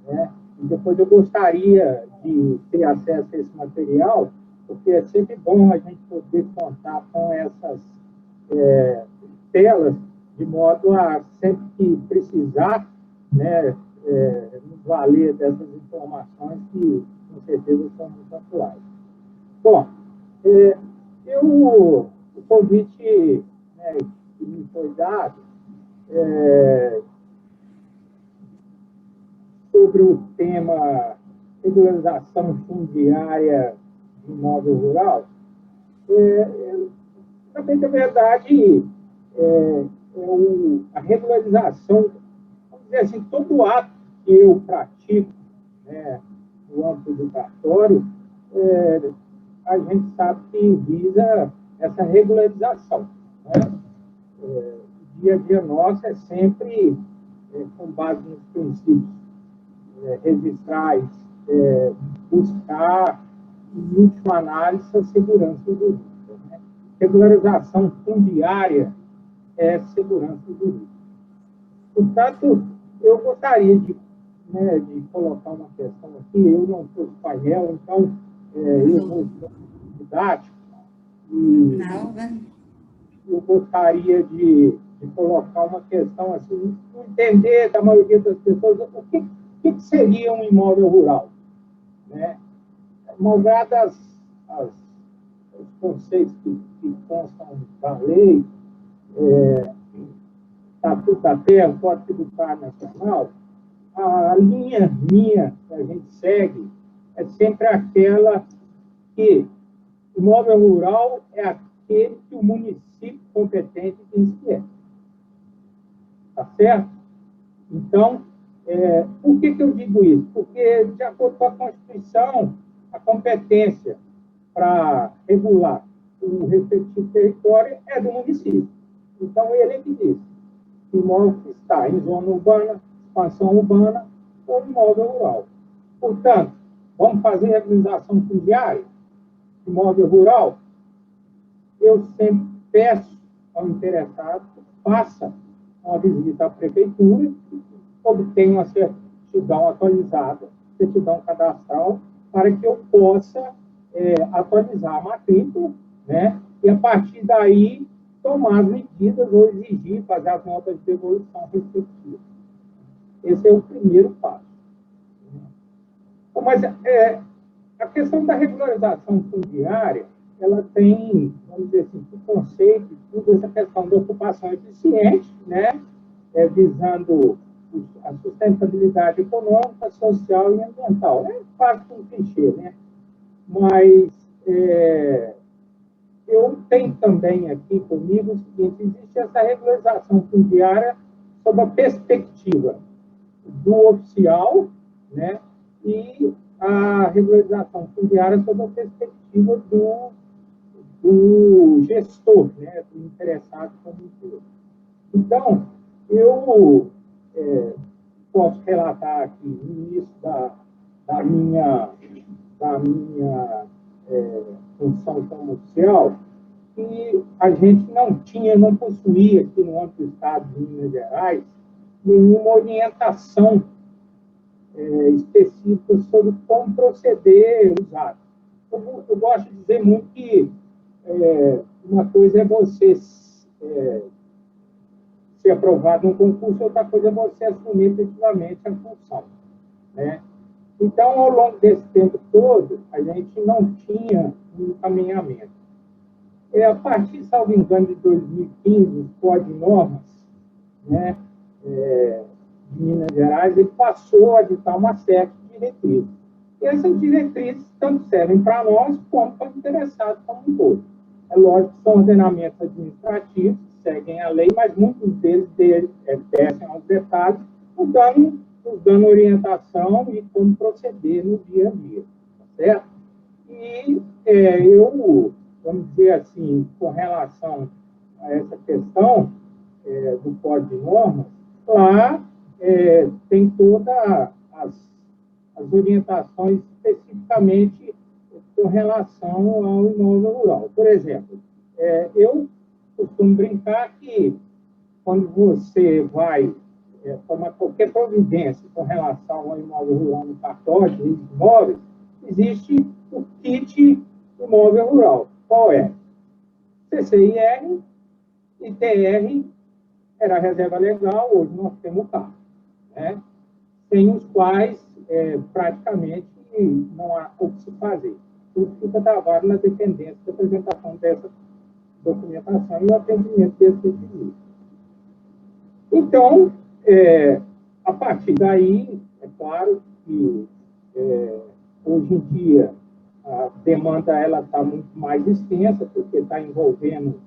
né? E depois eu gostaria de ter acesso a esse material, porque é sempre bom a gente poder contar com essas telas, de modo a sempre que precisar, né, nos valer dessas informações que, com certeza, são muito atuais. Bom, o convite, né, que me foi dado sobre o tema regularização fundiária de imóvel rural, na verdade, a regularização, vamos dizer assim, todo ato que eu pratico, né, no âmbito do cartório, a gente sabe que visa essa regularização, né? O dia a dia nosso é sempre com base nos princípios registrais, buscar, em última análise, a segurança jurídica, né? Regularização fundiária é segurança jurídica. Portanto, eu gostaria de colocar uma questão aqui. Eu não sou do painel, então eu vou ser didático. E eu gostaria de colocar uma questão assim, entender da maioria das pessoas o que seria um imóvel rural, né? Malgrado os conceitos que constam da lei, Estatuto da Terra, Código Tributário Nacional, a linha que a gente segue é sempre aquela que o imóvel rural é aquele que o município competente diz que é. Tá certo? Então, por que eu digo isso? Porque, de acordo com a Constituição, a competência para regular o respectivo território é do município. Então, ele é que diz que imóvel que está em zona urbana, expansão urbana ou imóvel rural. Portanto, vamos fazer regularização fundiária, imóvel rural? Eu sempre peço ao interessado que faça uma visita à prefeitura, obtenha uma certidão atualizada, certidão cadastral, para que eu possa atualizar a matrícula, né? E, a partir daí, tomar as medidas ou exigir, fazer as notas de devolução respectivas. Esse é o primeiro passo. Mas a questão da regularização fundiária, ela tem, vamos dizer assim, o conceito, tudo essa questão da ocupação eficiente, né? Visando a sustentabilidade econômica, social e ambiental. É quase um clichê, né? Mas eu tenho também aqui comigo o seguinte: existe essa regularização fundiária sob a perspectiva do oficial, né? E a regularização fundiária sob a perspectiva do gestor, né? Do interessado como um todo. Então, eu posso relatar aqui, no início da minha função como oficial, que a gente não possuía aqui no âmbito do Estado de Minas Gerais nenhuma orientação específica sobre como proceder os atos. Eu gosto de dizer muito que uma coisa é você ser aprovado num concurso, outra coisa é você assumir efetivamente a função, né? Então, ao longo desse tempo todo, a gente não tinha um encaminhamento. A partir, salvo engano, de 2015, o Código de Normas, né, de Minas Gerais, ele passou a ditar uma série de diretrizes. E essas diretrizes tanto servem para nós como para o interessado como um todo. É lógico que são ordenamentos administrativos, seguem a lei, mas muitos deles descem aos detalhes, nos dando orientação e como proceder no dia a dia, tá certo? E vamos dizer assim, com relação a essa questão do Código de Normas, lá tem todas as orientações especificamente com relação ao imóvel rural. Por exemplo, eu costumo brincar que quando você vai tomar qualquer providência com relação ao imóvel rural no cartório de imóveis, existe o kit imóvel rural. Qual é? CCIR, ITR, era a reserva legal, hoje nós temos o carro, né? Sem os quais, praticamente, não há o que se fazer. Tudo fica travado na dependência da apresentação dessa documentação e o atendimento desse requisito. Então, a partir daí, é claro que hoje em dia a demanda está muito mais extensa, porque está envolvendo,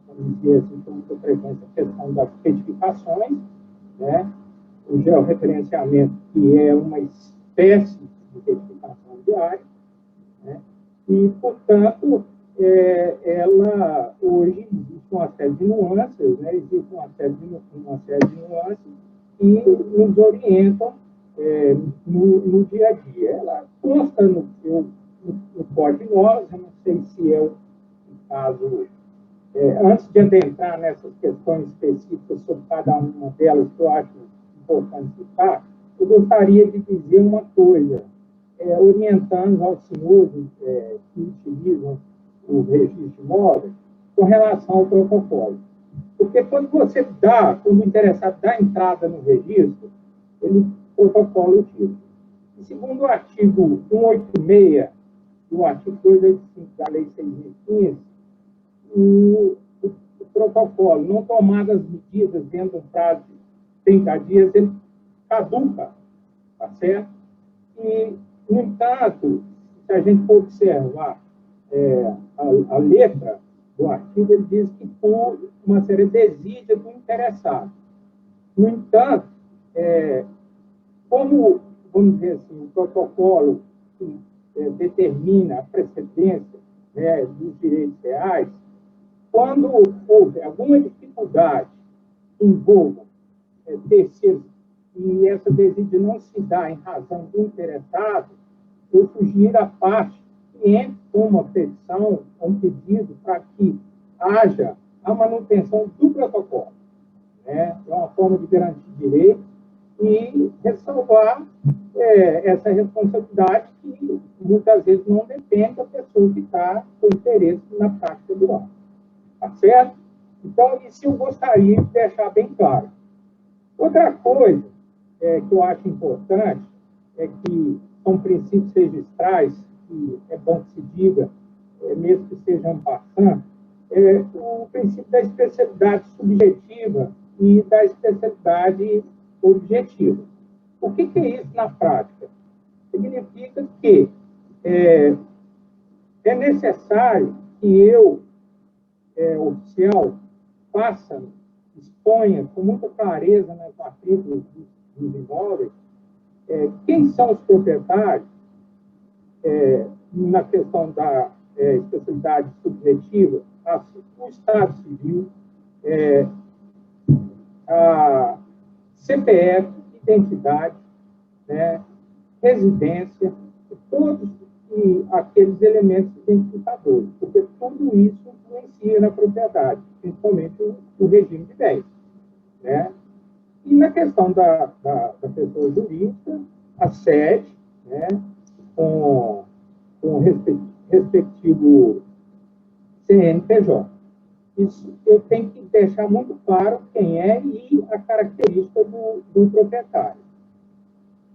vamos dizer assim, com muita frequência, a questão das certificações, né? O georreferenciamento, que é uma espécie de certificação diária, né? E, portanto, ela, hoje, existe uma série de nuances, né? Existe uma série de nuances que nos orientam no dia a dia. Ela consta no Código de Normas, eu não sei se é o caso. Antes de adentrar nessas questões específicas sobre cada uma delas, que eu acho importante citar, eu gostaria de dizer uma coisa, orientando aos senhores que utilizam o registro de imóveis com relação ao protocolo. Porque quando o interessado dá entrada no registro, ele protocola o título. E segundo o artigo 186 e o artigo 285 da Lei 6.015, o protocolo, não tomadas medidas dentro do prazo de 30 dias, ele caduca, tá certo? E, no entanto, se a gente for observar a letra do artigo, ele diz que por uma série de desídia do interessado. No entanto, como, vamos dizer assim, o protocolo que determina a precedência, né, dos direitos reais, quando houve alguma dificuldade que envolva terceiros e essa desídia não se dá em razão do interessado, eu sugiro à parte que entre com uma petição, um pedido para que haja a manutenção do protocolo, né? É uma forma de garantir direito e ressalvar essa responsabilidade que muitas vezes não depende da pessoa que está com interesse na prática do ato. Tá certo? Então, isso eu gostaria de deixar bem claro. Outra coisa que eu acho importante é que são princípios registrais, que é bom que se diga, mesmo que sejam passando, o princípio da especialidade subjetiva e da especialidade objetiva. O que é isso na prática? Significa que é necessário que eu, oficial, exponha com muita clareza nas matrículas dos imóveis quem são os proprietários, na questão da especialidade subjetiva, o Estado Civil, a CPF, identidade, né, residência, todos aqueles elementos identificadores, porque tudo isso influencia na propriedade, principalmente o regime de bens, né? E na questão da pessoa jurídica, a sede, né, com o respectivo CNPJ. Isso eu tenho que deixar muito claro quem é e a característica do proprietário.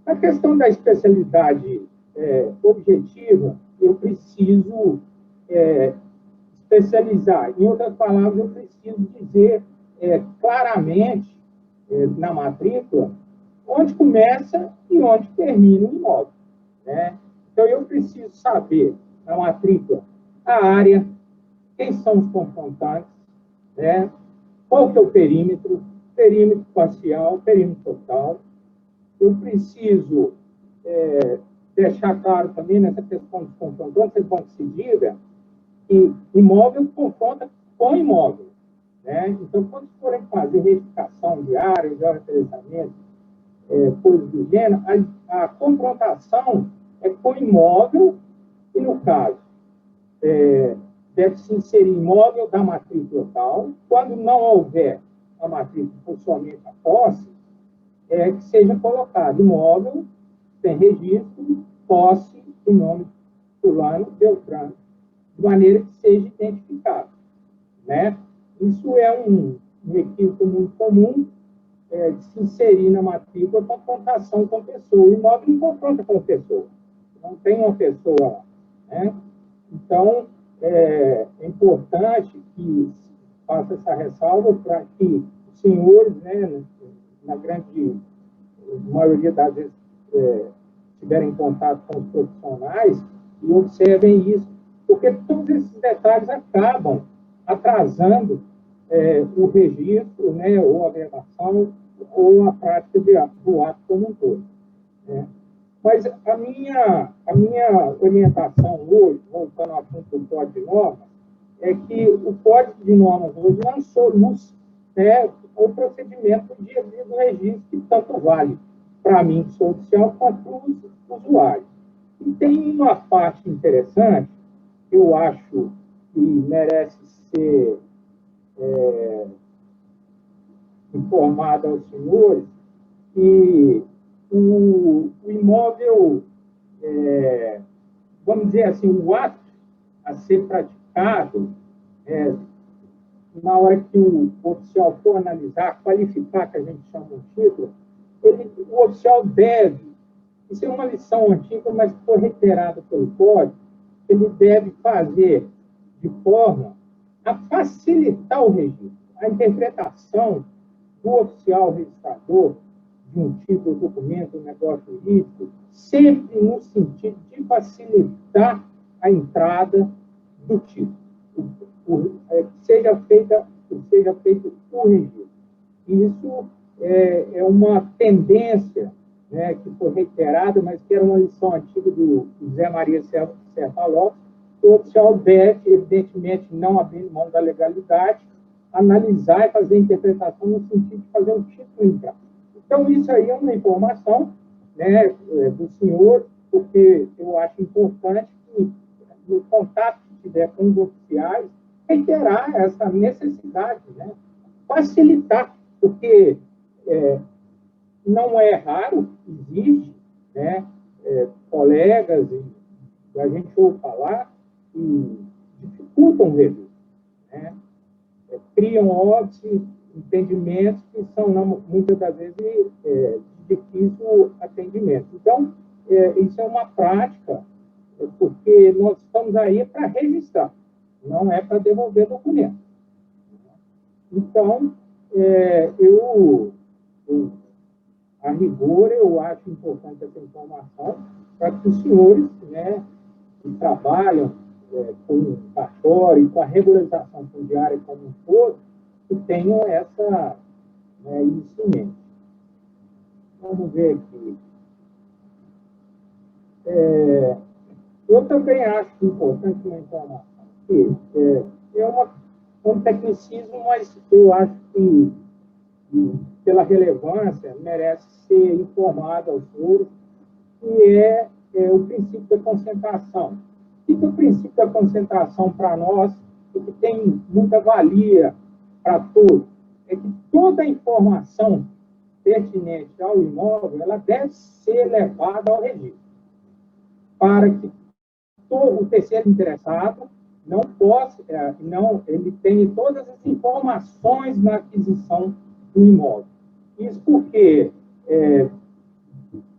Na questão da especialidade objetiva, eu preciso especializar. Em outras palavras, eu preciso dizer claramente na matrícula onde começa e onde termina o imóvel, né? Então, eu preciso saber na matrícula a área, quem são os confrontantes, né? Qual que é o perímetro parcial, perímetro total. Eu preciso deixar claro também nessa questão dos confrontantes, é bom que se diga que imóvel confronta com imóvel, né? Então, quando forem fazer retificação de área, de representamento, coisas do gênero, a confrontação é com imóvel e, no caso, deve-se inserir imóvel da matrícula local. Quando não houver a matrícula, for somente a posse, que seja colocado imóvel, sem registro, posse, em nome fulano, Beltrano, de maneira que seja identificado, né? Isso é um equívoco muito comum, de se inserir na matrícula confrontação com a pessoa. O imóvel não confronta com a pessoa, não tem uma pessoa lá, né? Então, é importante que faça essa ressalva para que os senhores, né, na grande maioria das vezes, tiverem contato com os profissionais e observem isso, porque todos esses detalhes acabam atrasando o registro, né, ou a verbação, ou a prática do ato como um todo, né? Mas a minha orientação hoje, voltando ao assunto do Código de Normas, é que o Código de Normas hoje lançou luz, né, o procedimento do dia a dia do registro, que tanto vale para mim, que sou oficial, quanto para os usuários. E tem uma parte interessante, que eu acho que merece ser informada aos senhores, que o imóvel, vamos dizer assim, o ato a ser praticado, na hora que o oficial for analisar, qualificar, que a gente chama um título, o oficial deve, isso é uma lição antiga, mas foi reiterada pelo Código, ele deve fazer de forma a facilitar o registro. A interpretação do oficial registrador de um título, documento, negócio jurídico, sempre no sentido de facilitar a entrada do título. Seja feito o registro. Isso é uma tendência, né, que foi reiterada, mas que era uma lição antiga do Zé Maria Serra Lopes. O oficial deve, evidentemente, não abrir mão da legalidade, analisar e fazer interpretação no sentido de fazer um título entrar. Então, isso aí é uma informação, né, do senhor, porque eu acho importante que, no contato que tiver com os oficiais, reiterar essa necessidade, né, facilitar, porque não é raro, existe, né, colegas, e a gente ouve falar, que dificultam o registro, né? Criam óbices, entendimentos que são, muitas das vezes, de difícil atendimento. Então, isso é uma prática, porque nós estamos aí para registrar, não é para devolver documento. Então, a rigor, eu acho importante essa informação para que os senhores, né, que trabalham com o cartório e com a regularização fundiária como um todo, que tenham isso em mente. Vamos ver aqui. Eu também acho importante uma informação, que um tecnicismo, mas eu acho que pela relevância, merece ser informado aos senhores, que é o princípio da concentração. O que é o princípio da concentração para nós, e que tem muita valia para todos? É que toda a informação pertinente ao imóvel, ela deve ser levada ao registro, para que o terceiro interessado ele tenha todas as informações na aquisição do imóvel. Isso porque,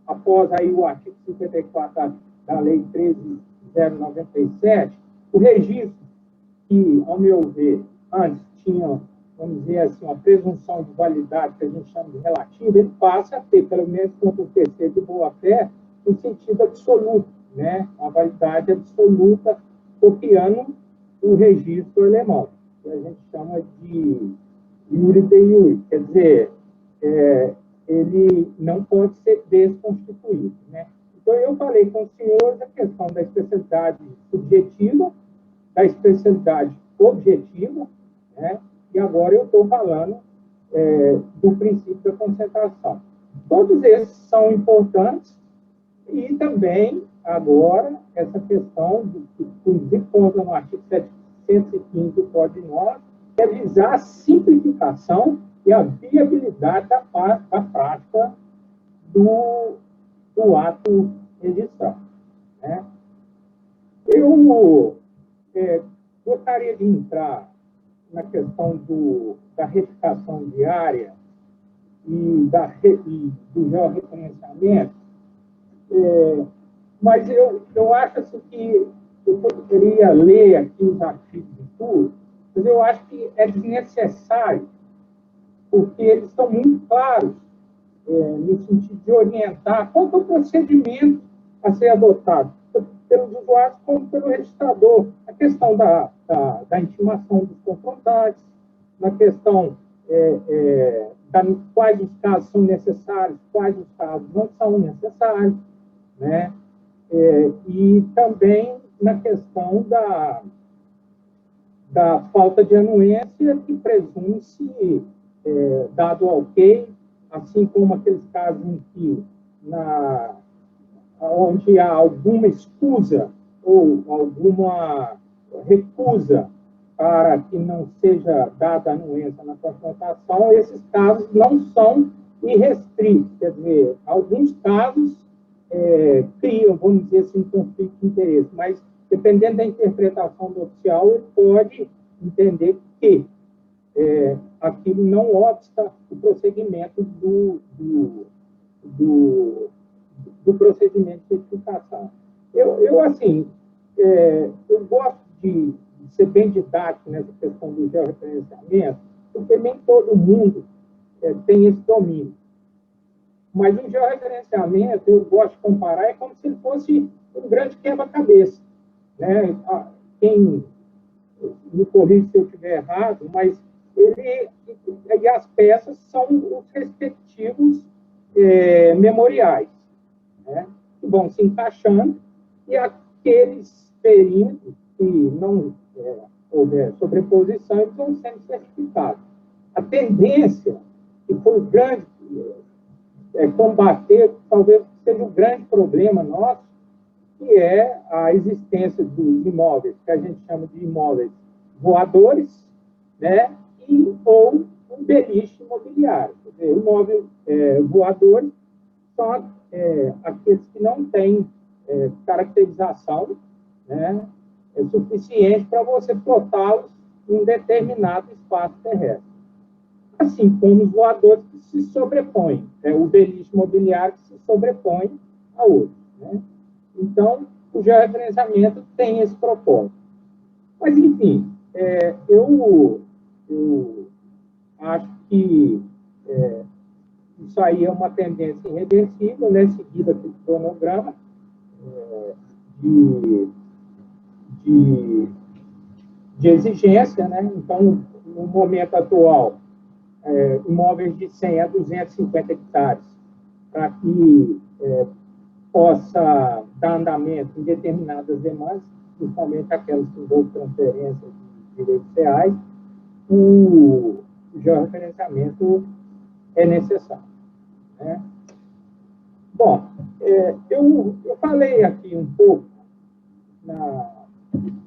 após aí o artigo 54 da Lei 13.097, o registro, que, ao meu ver, antes tinha, vamos dizer assim, uma presunção de validade, que a gente chama de relativa, ele passa a ter, pelo menos contra o terceiro de boa-fé, no sentido absoluto, né? A validade absoluta, copiando o registro alemão, que a gente chama de iure de iure, quer dizer, ele não pode ser desconstituído, né? Então, eu falei com os senhores a questão da especialidade subjetiva, da especialidade objetiva, né? E agora eu estou falando do princípio da concentração. Todos esses são importantes e também, agora, essa questão que inclusive consta no artigo 715 do Código de Normas, é visar a simplificação e a viabilidade da prática do ato registral. Né? Eu gostaria de entrar na questão da retificação diária e do georreferenciamento, mas eu acho assim, que eu poderia ler aqui os artigos e tudo, mas eu acho que é desnecessário, porque eles estão muito claros no sentido de orientar qual é o procedimento a ser adotado, pelos usuários como pelo registrador. A questão da intimação dos confrontantes, na questão quais os casos são necessários, quais os casos não são necessários, né? E também na questão da falta de anuência, que presume-se dado ok, assim como aqueles casos em que onde há alguma escusa ou alguma recusa para que não seja dada anuência na confrontação, esses casos não são irrestritos. Quer dizer, alguns casos criam, vamos dizer assim, um conflito de interesse, mas, dependendo da interpretação do oficial, ele pode entender que aquilo não obsta o prosseguimento do procedimento de certificação. Eu gosto de ser bem didático nessa questão do georreferenciamento, porque nem todo mundo tem esse domínio. Mas o georreferenciamento, eu gosto de comparar, é como se ele fosse um grande quebra-cabeça. Né? Quem me corrige se eu estiver errado, mas e as peças são os respectivos memoriais, né? Que vão se encaixando, e aqueles perímetros que não houver sobreposição, eles vão sendo certificados. A tendência, que foi o grande combater, talvez seja um grande problema nosso, que é a existência dos imóveis, que a gente chama de imóveis voadores, né? Ou um beliche imobiliário. Quer dizer, imóveis voadores são aqueles que não têm caracterização, né, suficiente para você plotá-los em um determinado espaço terrestre. Assim como os voadores que se sobrepõem, o beliche imobiliário que se sobrepõe a outros. Né? Então, o georreferenciamento tem esse propósito. Mas, enfim, eu acho que isso aí é uma tendência irreversível, né? Seguida pelo cronograma de exigência, né? Então, no momento atual, imóveis de 100 a 250 hectares, para que possa dar andamento em determinadas demandas, principalmente aquelas que envolvem transferência de direitos reais, o georreferenciamento é necessário. Né? Bom, eu falei aqui um pouco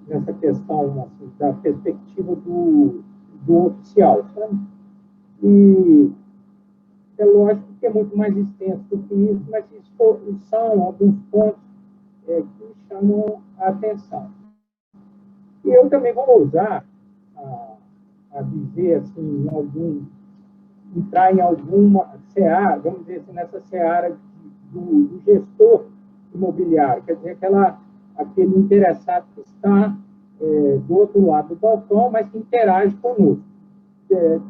nessa questão assim, da perspectiva do oficial, sabe? E é lógico que é muito mais extenso do que isso, mas são alguns pontos que chamam a atenção. E eu também vou ousar a dizer, assim, entrar em alguma seara, vamos dizer assim, nessa seara do gestor imobiliário, quer dizer, aquele interessado que está do outro lado do balcão, mas que interage conosco.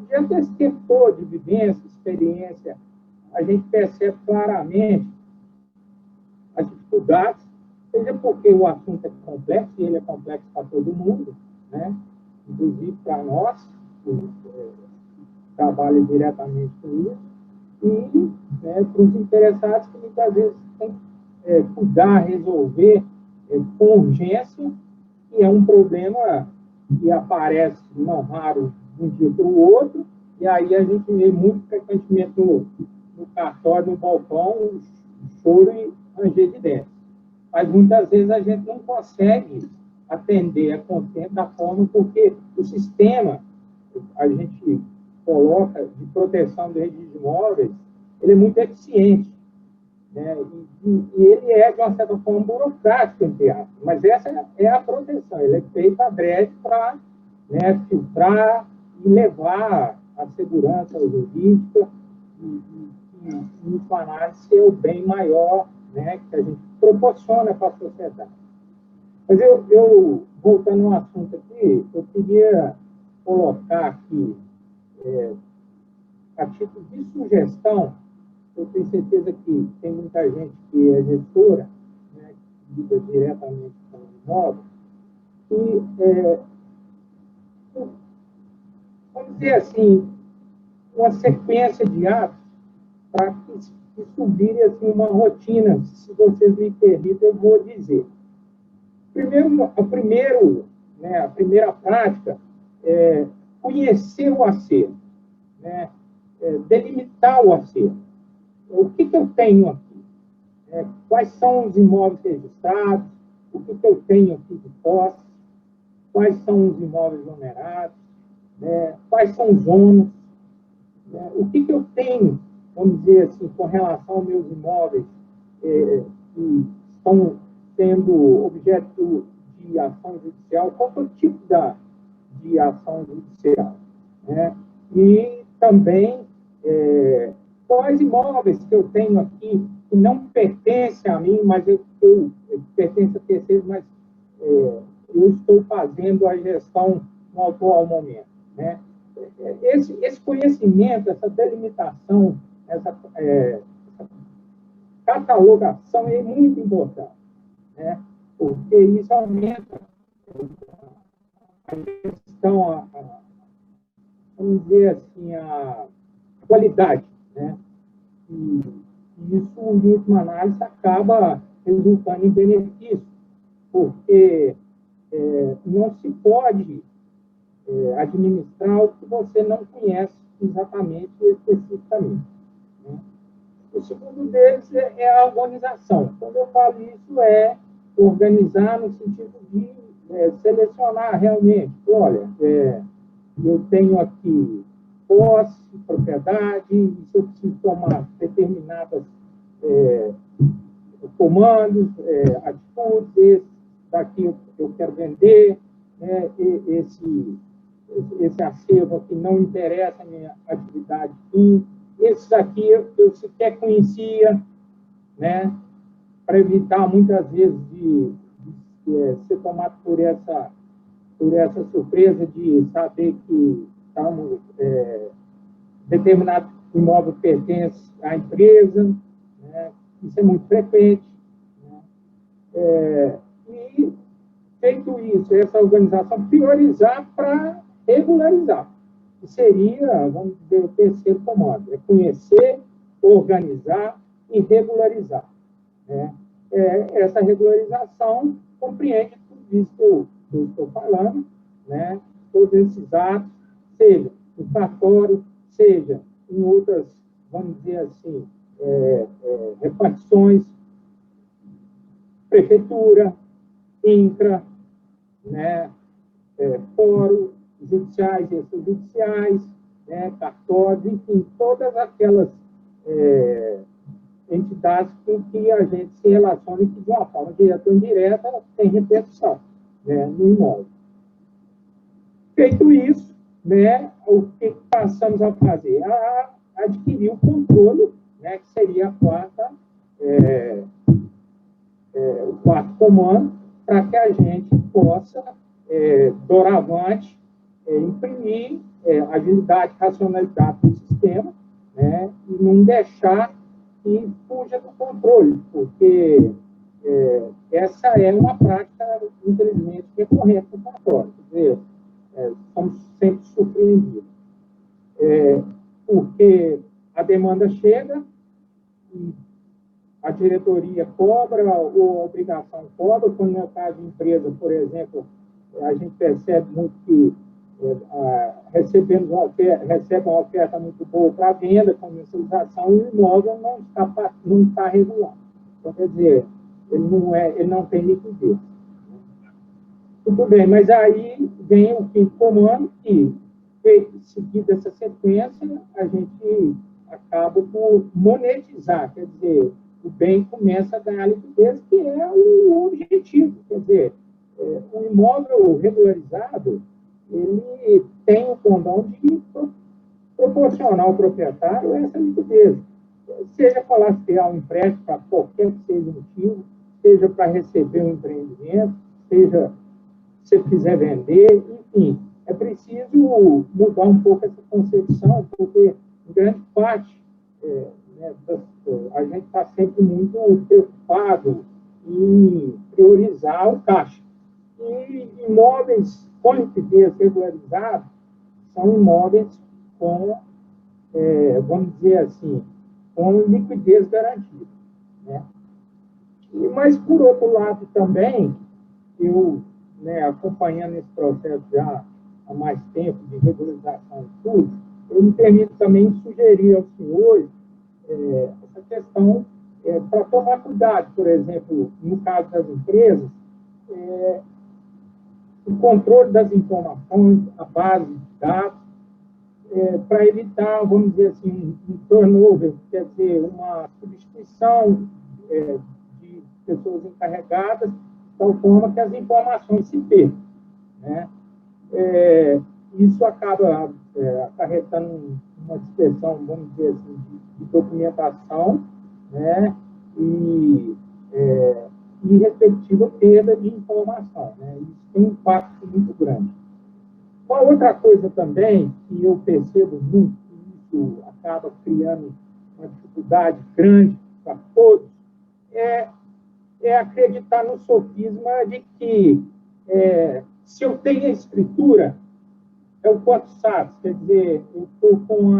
Diante desse tempo todo de vivência, experiência, a gente percebe claramente as dificuldades, seja porque o assunto é complexo, e ele é complexo para todo mundo, né? Inclusive para nós, que trabalham diretamente com isso, e para os interessados que muitas vezes têm que cuidar, resolver com urgência, e é um problema que aparece, não raro, de um dia para o outro, e aí a gente vê muito frequentemente no cartório, no balcão, o choro e ranger de dentes. Mas muitas vezes a gente não consegue atender a contento da forma, porque o sistema, a gente coloca de proteção de registro de imóveis, ele é muito eficiente, né? E ele é, de uma certa forma, burocrático, entre aspas, mas essa é a proteção, ele é feito adrede para, né, filtrar e levar a segurança jurídica e isso, análise, ser o bem maior, né, que a gente proporciona para a sociedade. Mas eu voltando ao assunto aqui, eu queria colocar aqui, a título de sugestão, eu tenho certeza que tem muita gente que é gestora, né, que lida diretamente com o imóvel, e, vamos dizer assim, uma sequência de atos para que isso vire assim, uma rotina. Se vocês me permitem, eu vou dizer. A primeira prática é conhecer o acervo, né? Delimitar o acervo. O que eu tenho aqui? Quais são os imóveis registrados? O que eu tenho aqui de posse? Quais são os imóveis onerados? Quais são os ônus? O que eu tenho, vamos dizer assim, com relação aos meus imóveis que estão sendo objeto de ação judicial? Qual é o tipo de ação judicial? Né? E também quais imóveis que eu tenho aqui que não pertencem a mim, mas eu pertenço a terceiros, mas eu estou fazendo a gestão no atual momento. Né? Esse conhecimento, essa delimitação, essa catalogação é muito importante, né? Porque isso aumenta a questão, vamos dizer assim, a qualidade, né? E isso, em última análise, acaba resultando em benefício, porque não se pode administrar o que você não conhece exatamente e especificamente. Né? O segundo deles é a organização. Quando eu falo isso, é organizar no sentido de selecionar realmente. Olha, eu tenho aqui posse, propriedade, e se eu preciso tomar determinadas comandos, atitudes, esse daqui eu quero vender, né, esse acervo aqui não interessa a minha atividade fim, esses aqui eu sequer conhecia, né, para evitar muitas vezes de ser tomado por essa surpresa de saber que determinado imóvel pertence à empresa, né, isso é muito frequente. Né, e, feito isso, essa organização, priorizar para regularizar. Que seria, vamos dizer, o terceiro comando, é conhecer, organizar e regularizar. Né? Essa regularização compreende tudo isso que eu estou falando, né? Todos esses atos, seja no cartório, seja em outras, vamos dizer assim, repartições, prefeitura, INCRA, né? Fórum, judiciais e extrajudiciais, né? Cartórios, enfim, todas aquelas entidades com que a gente se relaciona e que, de uma forma direta ou indireta, tem repercussão, né, no imóvel. Feito isso, né, o que passamos a fazer? A adquirir o controle, né, que seria o quarto comando, para que a gente possa, doravante, imprimir agilidade, racionalidade do sistema, né, e não deixar que fuja do controle, porque essa é uma prática, infelizmente, recorrente no cartório. Quer dizer, somos sempre surpreendidos. Porque a demanda chega e a diretoria cobra ou a obrigação cobra. Quando no caso de empresa, por exemplo, a gente percebe muito que recebe uma oferta muito boa para venda, comercialização, e o imóvel não está regular. Então, quer dizer, ele não tem liquidez. Tudo bem, mas aí vem o quinto comando, que, seguida essa sequência, a gente acaba por monetizar, quer dizer, o bem começa a ganhar liquidez, que é o objetivo. Quer dizer, o imóvel regularizado, ele tem o condão de proporcionar ao proprietário essa liquidez. Seja para lastrear um empréstimo para qualquer que seja o motivo, seja para receber um empreendimento, seja se você quiser vender, enfim. É preciso mudar um pouco essa concepção, porque, em grande parte, a gente está sempre muito preocupado em priorizar o caixa. E imóveis com liquidez regularizada são imóveis com, vamos dizer assim, com liquidez garantida. Né? Mas, por outro lado, também, eu, acompanhando esse processo já há mais tempo de regularização e tudo, eu me permito também sugerir aos senhores essa questão para tomar cuidado, por exemplo, no caso das empresas, o controle das informações, a base de dados, para evitar, vamos dizer assim, um turnover, quer dizer, uma substituição de pessoas encarregadas, de tal forma que as informações se percam. Né? Isso acaba acarretando uma dispersão, vamos dizer assim, de documentação, né? E respectiva perda de informação. Né? Isso tem um impacto muito grande. Uma outra coisa também que eu percebo muito, que isso acaba criando uma dificuldade grande para todos, é acreditar no sofisma de que se eu tenho a escritura, é o quanto sabe, quer dizer, eu estou com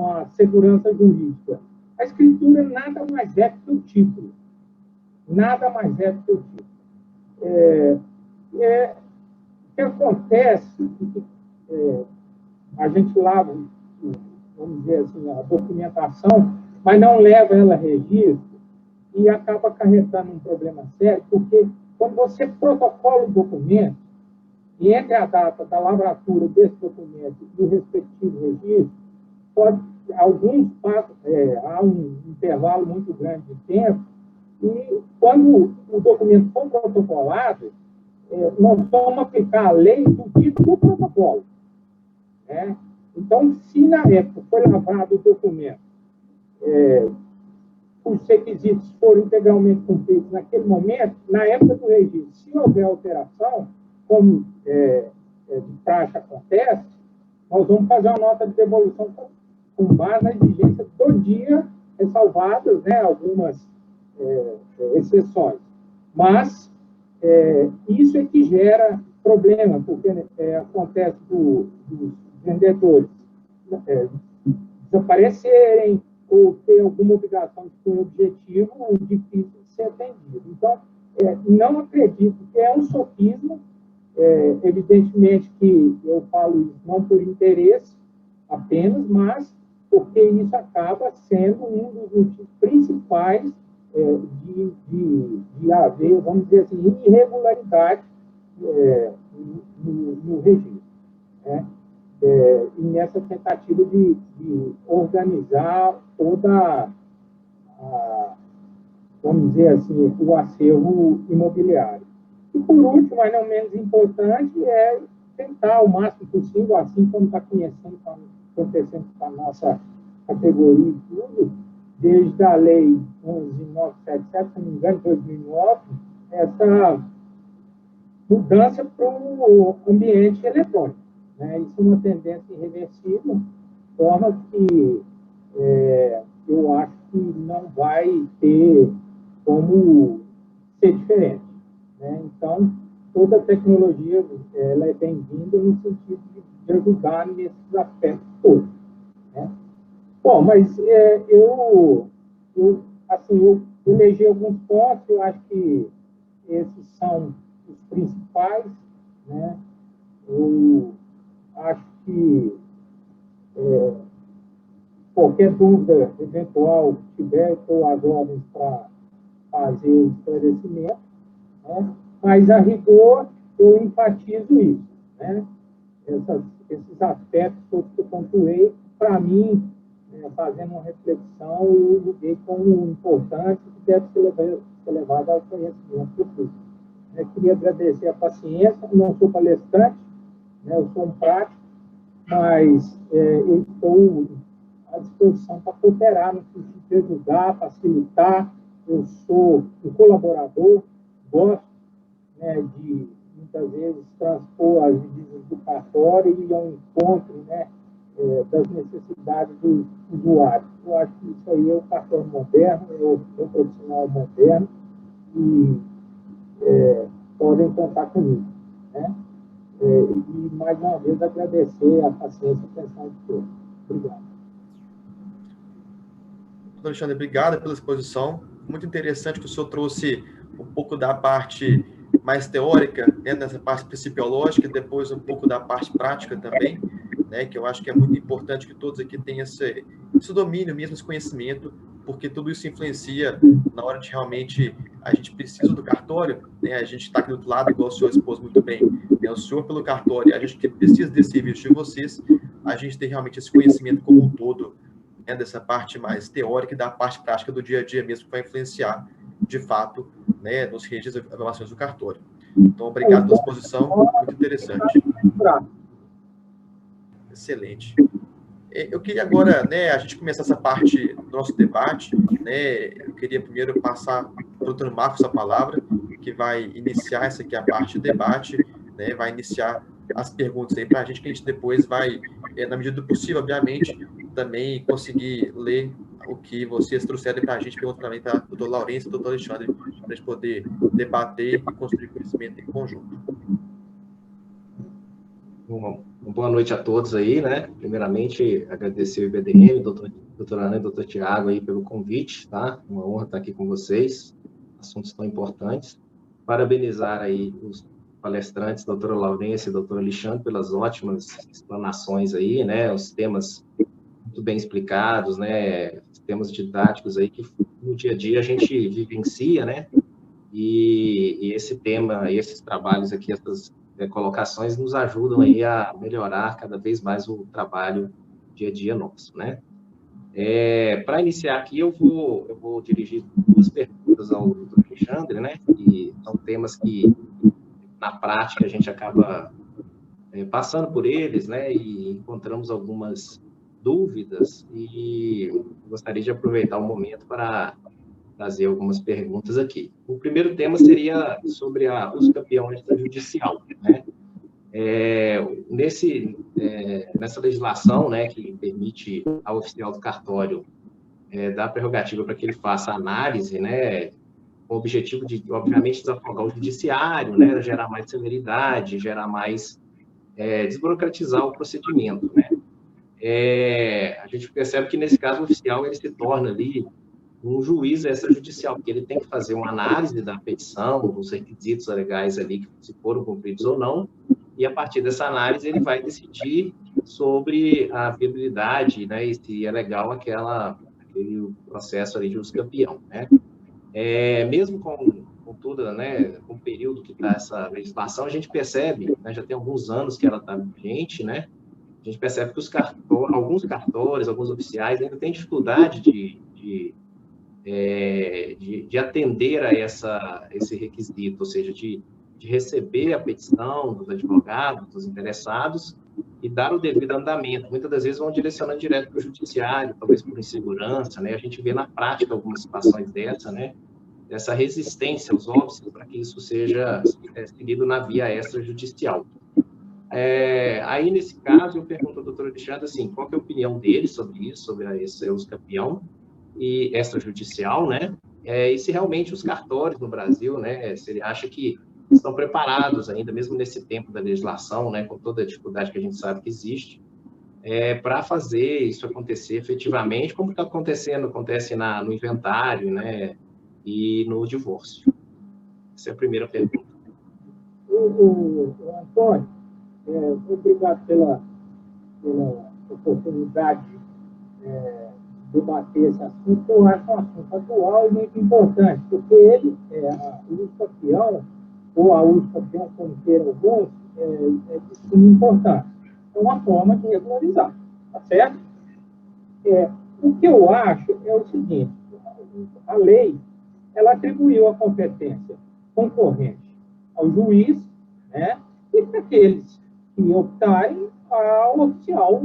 a segurança jurídica. A escritura nada mais é que o título. Nada mais é que o título. O que acontece a gente lava, vamos dizer assim, a documentação, mas não leva ela a registro e acaba acarretando um problema sério, porque quando você protocola o documento, e entre a data da lavratura desse documento e o respectivo registro, há um intervalo muito grande de tempo, e quando o documento for protocolado, nós vamos aplicar a lei do título do protocolo. Né? Então, se na época foi lavrado o documento, os requisitos foram integralmente cumpridos naquele momento, na época do registro, se houver alteração, como de praxe acontece, nós vamos fazer uma nota de devolução com base na exigência do dia, ressalvadas, né, algumas exceções. Mas isso é que gera problema, porque acontece dos vendedores desaparecerem ou ter alguma obrigação de ter um objetivo difícil de ser atendido. Então, não acredito que é um sofisma, evidentemente que eu falo isso não por interesse apenas, mas porque isso acaba sendo um dos motivos principais de haver, vamos dizer assim, irregularidade no registro. Né? E nessa tentativa de organizar toda vamos dizer assim, o acervo imobiliário. E, por último, mas não menos importante, é tentar, o máximo possível, assim como está acontecendo com a nossa categoria e tudo, desde a Lei 11.977, se não me engano, de 2009, essa mudança para o ambiente eletrônico. Né? Isso é uma tendência irreversível, de forma que eu acho que não vai ter como ser diferente. Né? Então, toda a tecnologia ela é bem-vinda no sentido de ajudar nesses aspectos todos. Né? Bom, mas eu elegi alguns pontos, eu acho que esses são os principais, né? Eu acho que qualquer dúvida eventual que tiver, estou às ordens para fazer o esclarecimento, né? Mas, a rigor, eu enfatizo isso, né? Esses aspectos todos que eu pontuei, para mim, fazendo uma reflexão, eu julguei como importante que deve ser levado ao conhecimento do público. Eu queria agradecer a paciência, não sou palestrante, né? Eu sou um prático, mas eu estou à disposição para cooperar no sentido de ajudar, facilitar. Eu sou um colaborador, gosto, né, de, muitas vezes, transpor as medidas do cartório e ir ao encontro, né, das necessidades do usuário. Eu acho que isso aí é o cartório moderno, é o profissional moderno, e podem contar comigo, né? E, mais uma vez, agradecer a paciência e a atenção de todos. Obrigado. Doutor Alexandre, obrigado pela exposição. Muito interessante que o senhor trouxe um pouco da parte mais teórica, né, nessa parte principiológica, e depois um pouco da parte prática também, né, que eu acho que é muito importante que todos aqui tenham esse domínio mesmo, esse conhecimento, porque tudo isso influencia na hora de realmente a gente precisa do cartório, né, a gente está aqui do outro lado, igual o senhor expôs muito bem, né, o senhor pelo cartório, a gente que precisa desse serviço de vocês, a gente tem realmente esse conhecimento como um todo, né, dessa parte mais teórica e da parte prática do dia a dia mesmo, que vai influenciar, de fato, né, nos registros e avaliações do cartório. Então, obrigado pela exposição, muito interessante. Excelente. Eu queria agora, né, a gente começar essa parte do nosso debate, né, eu queria primeiro passar para o Dr. Marcos a palavra, que vai iniciar essa aqui a parte do debate, né, vai iniciar as perguntas aí para a gente, que a gente depois vai, na medida do possível, obviamente, também conseguir ler o que vocês trouxeram para a gente, perguntando também para o Dr. Laurêncio e o Dr. Alexandre, para a gente poder debater e construir conhecimento em conjunto. Uma boa noite a todos aí, né? Primeiramente, agradecer o IBDM, doutor Ana e doutor Tiago aí pelo convite, tá? Uma honra estar aqui com vocês, assuntos tão importantes. Parabenizar aí os palestrantes, doutora Laurêncio e doutor Alexandre, pelas ótimas explanações aí, né? Os temas muito bem explicados, né? Os temas didáticos aí que no dia a dia a gente vivencia, né? E esse tema, esses trabalhos aqui, essas colocações nos ajudam aí a melhorar cada vez mais o trabalho dia a dia nosso, né? Para iniciar aqui, eu vou dirigir duas perguntas ao Dr. Alexandre, né? Que são temas que, na prática, a gente acaba passando por eles, né? E encontramos algumas dúvidas e gostaria de aproveitar o momento para trazer algumas perguntas aqui. O primeiro tema seria sobre os campeões extrajudicial, né? Nessa legislação, né, que permite ao oficial do cartório dar prerrogativa para que ele faça análise, né, com o objetivo de, obviamente, desafogar o judiciário, né, gerar mais celeridade, gerar mais, desburocratizar o procedimento, né? A gente percebe que, nesse caso, o oficial ele se torna ali um juiz extrajudicial, porque ele tem que fazer uma análise da petição, dos requisitos legais ali, se foram cumpridos ou não, e a partir dessa análise ele vai decidir sobre a viabilidade, né, e se é legal aquele processo ali de uso campeão, né? Mesmo com tudo, né, com o período que está essa legislação, a gente percebe, né, já tem alguns anos que ela está vigente, né? A gente percebe que alguns cartórios, alguns oficiais ainda têm dificuldade de atender a esse requisito, ou seja, de receber a petição dos advogados, dos interessados, e dar o devido andamento. Muitas das vezes vão direcionando direto para o judiciário, talvez por insegurança, né? A gente vê na prática algumas situações dessa resistência aos óbices para que isso seja seguido na via extrajudicial. Aí, nesse caso, eu pergunto ao doutor Alexandre, assim, qual que é a opinião dele sobre isso, sobre esse uso campeão e extrajudicial, né? E se realmente os cartórios no Brasil, né, se ele acha que estão preparados ainda, mesmo nesse tempo da legislação, né, com toda a dificuldade que a gente sabe que existe, para fazer isso acontecer efetivamente, como está acontecendo, acontece no inventário, né, e no divórcio. Essa é a primeira pergunta. Antônio, Obrigado pela oportunidade de debater esse assunto. Eu acho um assunto atual e muito importante, porque ele, o uso campeão, ou a uso campeão, como queiram alguns, é de suma importância. É uma forma de regularizar, tá certo? O que eu acho é o seguinte: a lei ela atribuiu a competência concorrente ao juiz, né, e para aqueles que optarem ao oficial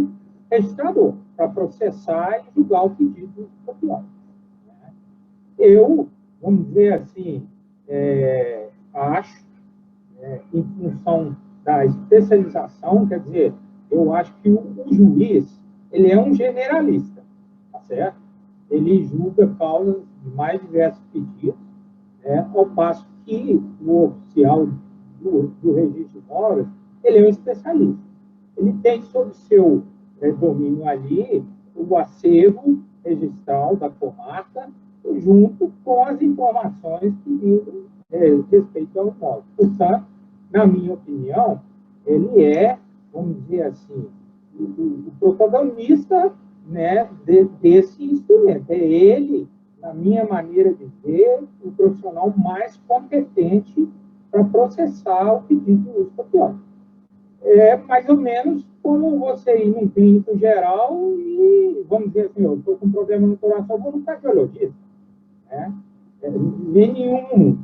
registrador, para processar e julgar o pedido do campeão. Eu, vamos dizer assim, acho, em função da especialização, quer dizer, eu acho que o juiz, ele é um generalista, tá certo? Ele julga causas de mais diversos pedidos, ao passo que o oficial do registro de imóveis, ele é um especialista. Ele tem sob seu domínio ali o acervo registral da comarca, junto com as informações que dizem respeito ao imóvel. Portanto, na minha opinião, ele é, vamos dizer assim, o protagonista, né, desse instrumento. É ele, na minha maneira de ver, o profissional mais competente para processar o pedido de uso campeão. É mais ou menos como você ir num clínico geral e, vamos dizer assim, eu estou com um problema no coração, vou no cardiologista. Né? Nenhum,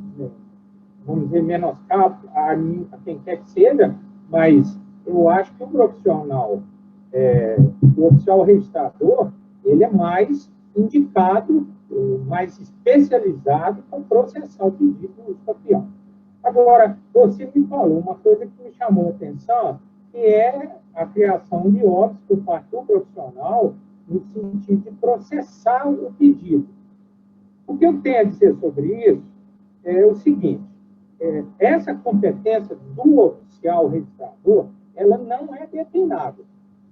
vamos dizer, menoscabo a quem quer que seja, mas eu acho que o profissional, o oficial registrador, ele é mais indicado, mais especializado para processar o pedido do uso campeão. Agora, você me falou uma coisa que me chamou a atenção, que é a criação de óbitos por parte do profissional no sentido de processar o pedido. O que eu tenho a dizer sobre isso é o seguinte: essa competência do oficial registrador, ela não é determinada.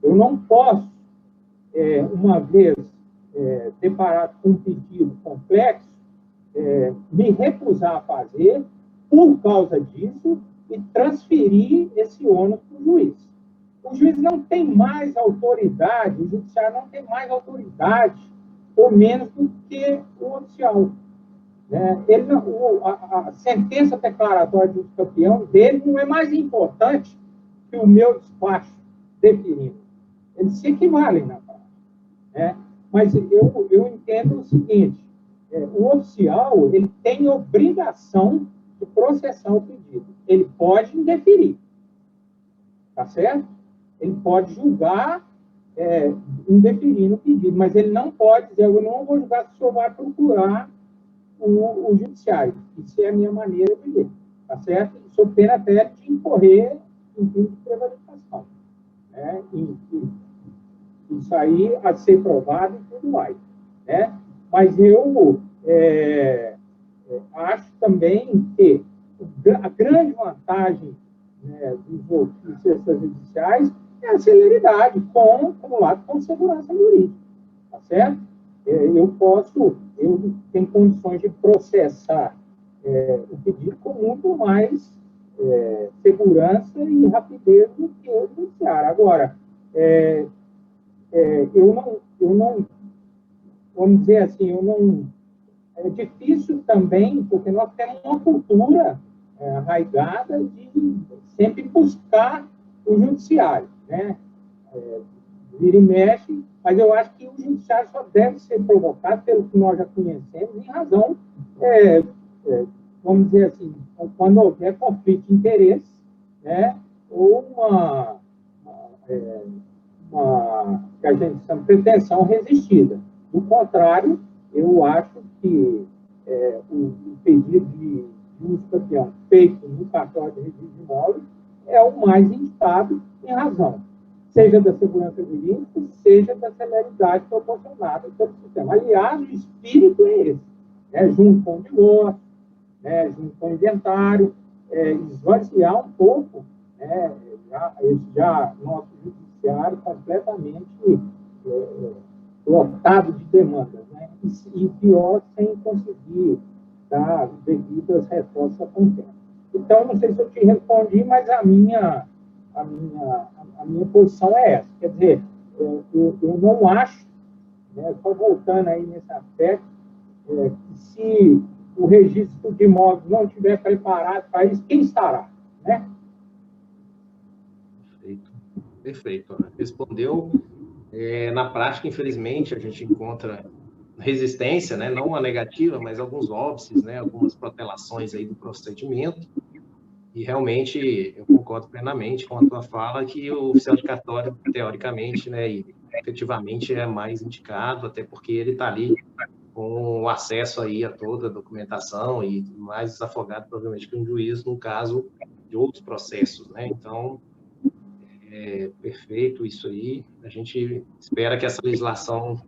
Eu não posso, uma vez deparado com um pedido complexo, me recusar a fazer por causa disso e transferir esse ônus para o juiz. O juiz não tem mais autoridade, o judiciário não tem mais autoridade ou menos do que o oficial. Ele não, a sentença declaratória de uso campeão dele não é mais importante que o meu despacho definido. Eles se equivalem na prática. Mas eu entendo o seguinte: o oficial ele tem obrigação de processar o pedido. Ele pode indeferir, tá certo? Ele pode julgar indeferindo o pedido, mas ele não pode dizer: eu não vou julgar se o senhor vai procurar o judiciário. Isso é a minha maneira de ver, tá certo? Sob pena até de incorrer em crime de prevaricação. Isso aí a ser provado e tudo mais. Mas eu acho também que a grande vantagem dos ofícios judiciais é a celeridade, acumulado com segurança jurídica, tá certo? Eu tenho condições de processar o pedido com muito mais segurança e rapidez do que o judiciário. Agora, eu não, vamos dizer assim, é difícil também, porque nós temos uma cultura arraigada de sempre buscar o judiciário, vira e mexe, mas eu acho que o judiciário só deve ser provocado pelo que nós já conhecemos, em razão, vamos dizer assim, quando houver conflito de interesse, ou uma que a gente chama de pretensão resistida. Do contrário, eu acho que o pedido de uso campeão feito no cartório de registro de imóveis é o mais indicado em razão, seja da segurança jurídica, seja da celeridade proporcionada pelo sistema. Aliás, o espírito é esse, junto com o divórcio, junto com o inventário, esvaziar um pouco já nosso judiciário completamente lotado de demandas, e pior, sem conseguir dar devidas respostas a tempo. Então, não sei se eu te respondi, mas a minha a minha posição é essa. Quer dizer, eu não acho, né, só voltando aí nesse aspecto, que se o registro de imóveis não estiver preparado para isso, quem estará, né? Perfeito. Perfeito. Respondeu. Na prática, infelizmente, a gente encontra resistência, né? Não a negativa, mas alguns óbices, né? Algumas protelações aí do procedimento. E realmente eu concordo plenamente com a tua fala que o oficial de cartório, teoricamente, né, e efetivamente é mais indicado, até porque ele está ali com o acesso aí a toda a documentação e mais desafogado, provavelmente, que um juiz no caso de outros processos, né? Então, perfeito isso aí. A gente espera que essa legislação,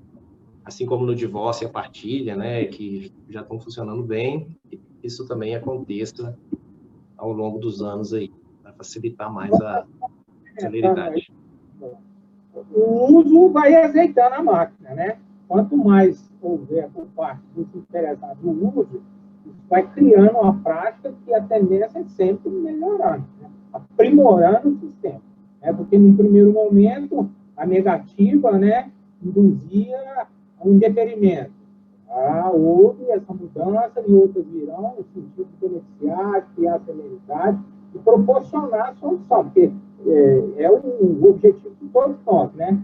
assim como no divórcio e a partilha, né, que já estão funcionando bem, isso também aconteça ao longo dos anos aí, para facilitar mais a celeridade. O uso vai azeitando a máquina, né? Quanto mais houver por parte dos interessados no uso, isso vai criando uma prática que a tendência é sempre melhorando, né? Aprimorando o sistema. Né? Porque, no primeiro momento, a negativa, né, induzia ao indeferimento. Houve essa mudança e outras virão no sentido de beneficiar, criar celeridade e proporcionar a solução, porque é o objetivo de todos nós, né?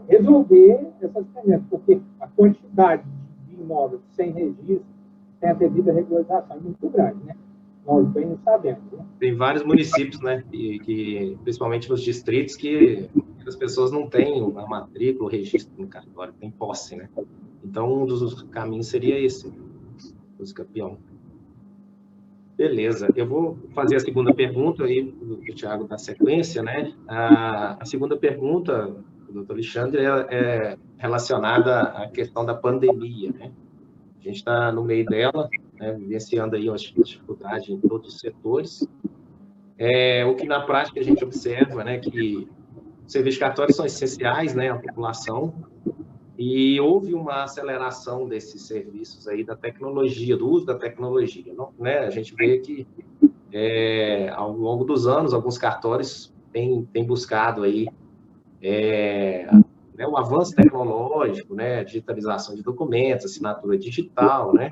Resolver essas pendências, porque a quantidade de imóveis sem registro, sem a devida regularização é muito grande, né? Nós bem sabemos. Né? Tem vários municípios, né, que principalmente nos distritos, que as pessoas não têm a matrícula, o registro no cartório, tem posse, né? Então, um dos caminhos seria esse, os campeão. Beleza, eu vou fazer a segunda pergunta aí, o Thiago dá sequência, né? A segunda pergunta do doutor Alexandre é relacionada à questão da pandemia, né? A gente está no meio dela, né, vivenciando aí uma dificuldade em todos os setores. O que na prática a gente observa, né, que os serviços cartórios são essenciais, né, à população, e houve uma aceleração desses serviços aí da tecnologia, do uso da tecnologia, não, né? A gente vê que ao longo dos anos alguns cartórios têm buscado aí né, o avanço tecnológico, né, digitalização de documentos, assinatura digital, né?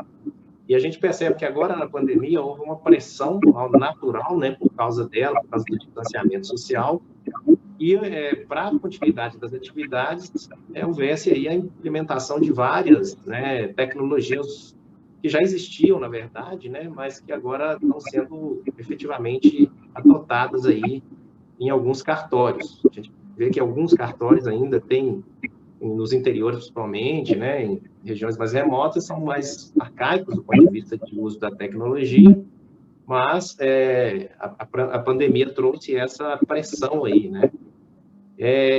E a gente percebe que agora na pandemia houve uma pressão natural, né, por causa dela, por causa do distanciamento social. E para a continuidade das atividades, houvesse aí a implementação de várias, né, tecnologias que já existiam, na verdade, né, mas que agora estão sendo efetivamente adotadas aí em alguns cartórios. A gente vê que alguns cartórios ainda têm, nos interiores principalmente, né, em regiões mais remotas, são mais arcaicos do ponto de vista de uso da tecnologia, mas a pandemia trouxe essa pressão aí, né?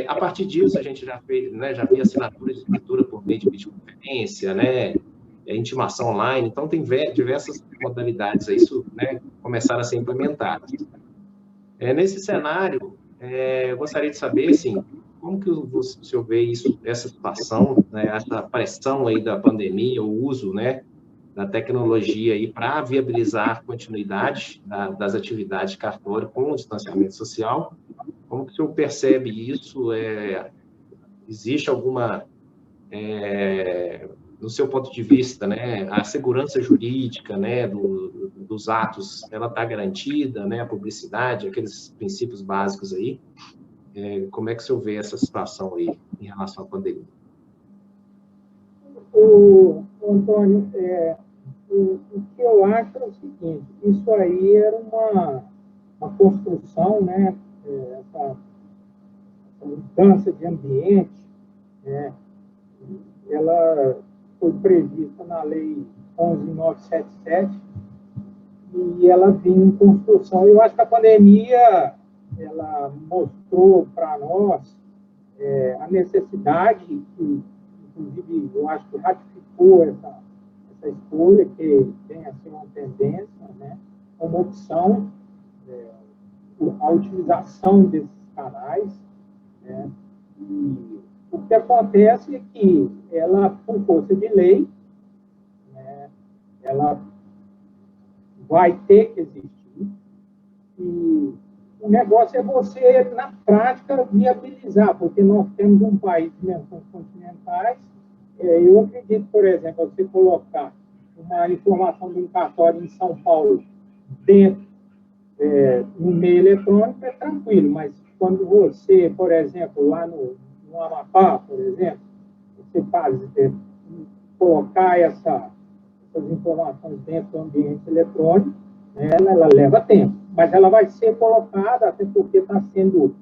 A partir disso, a gente já fez, né, já via assinatura de escritura por meio de videoconferência, né, intimação online, então tem diversas modalidades aí, isso, né, começaram a ser implementadas. Nesse cenário, eu gostaria de saber, assim, como que o senhor vê isso, essa situação, né, essa pressão aí da pandemia, o uso, né, da tecnologia aí para viabilizar a continuidade das atividades de cartório com o distanciamento social. Como que o senhor percebe isso? Existe alguma, no seu ponto de vista, né, a segurança jurídica, né, dos atos, ela está garantida, né, a publicidade, aqueles princípios básicos aí? Como é que o senhor vê essa situação aí em relação à pandemia? Antônio, o que eu acho é o seguinte, isso aí era uma construção, né, essa mudança de ambiente, né, ela foi prevista na Lei 11.977 e ela vinha em construção. Eu acho que a pandemia ela mostrou para nós a necessidade, que, inclusive, eu acho que ratificou essa escolha, que tem assim, uma tendência, né, uma opção, a utilização desses canais, né, e o que acontece é que ela, por força de lei, né, ela vai ter que existir, e o negócio é você, na prática, viabilizar, porque nós temos um país de dimensões continentais. Eu acredito, por exemplo, você colocar uma informação de um cartório em São Paulo dentro, no meio eletrônico, é tranquilo, mas quando você, por exemplo, lá no Amapá, por exemplo, você colocar essas informações dentro do ambiente eletrônico, né, ela leva tempo, mas ela vai ser colocada, até porque está sendo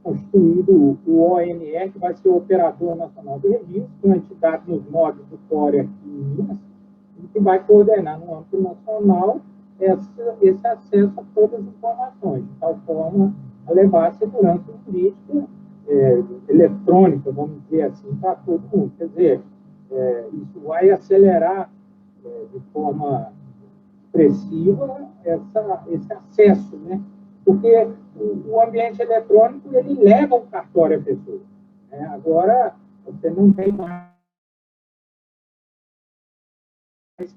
constituído o ONR, que vai ser o Operador Nacional de Registro, uma entidade nos moldes do CORE aqui em Minas, e que vai coordenar no âmbito nacional esse acesso a todas as informações, de tal forma a levar a segurança jurídica eletrônica, vamos dizer assim, para todo mundo. Quer dizer, isso vai acelerar de forma expressiva esse acesso, né? Porque o ambiente eletrônico, ele leva o cartório à pessoa, né? Agora, você não tem mais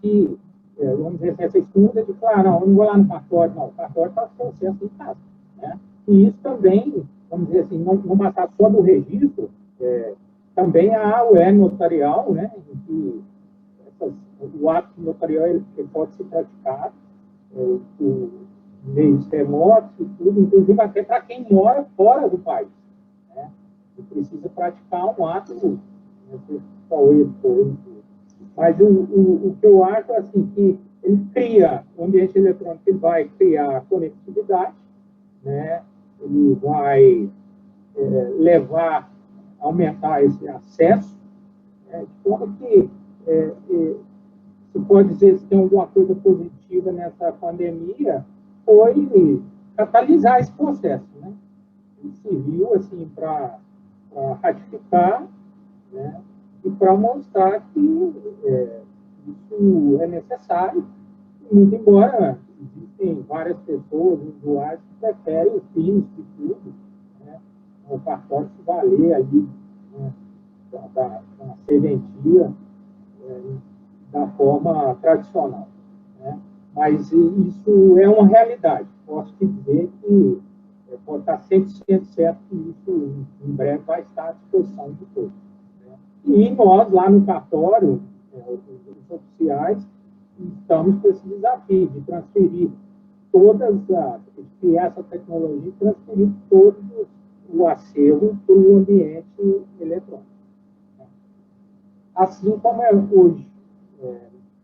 que, vamos dizer assim, essa excusa de falar, não, eu não vou lá no cartório, não, o cartório está com acesso em casa, né? E isso também, vamos dizer assim, não passar só do registro, também há o notarial, né, em que o ato notarial ele pode ser praticado por meios remotos e tudo, inclusive até para quem mora fora do país, né? E precisa praticar um ato, mas o que eu acho assim, que ele cria, o ambiente eletrônico ele vai criar conectividade, né? Ele vai levar, aumentar esse acesso, né? De forma que se pode dizer que tem alguma coisa positiva nessa pandemia, foi catalisar esse processo, né? Ele serviu assim, para ratificar, né? E para mostrar que isso é necessário, muito embora existem várias pessoas, usuários, que preferem o físico e tudo, né? O cartório se valer ali, né, da serventia, da forma tradicional, né? Mas isso é uma realidade. Posso te dizer que pode estar 100% certo que isso em breve vai estar à disposição de todos, né? E nós, lá no cartório, os oficiais, estamos com esse desafio de transferir de criar essa tecnologia e transferir todo o acervo para o ambiente eletrônico, né? Assim como é hoje,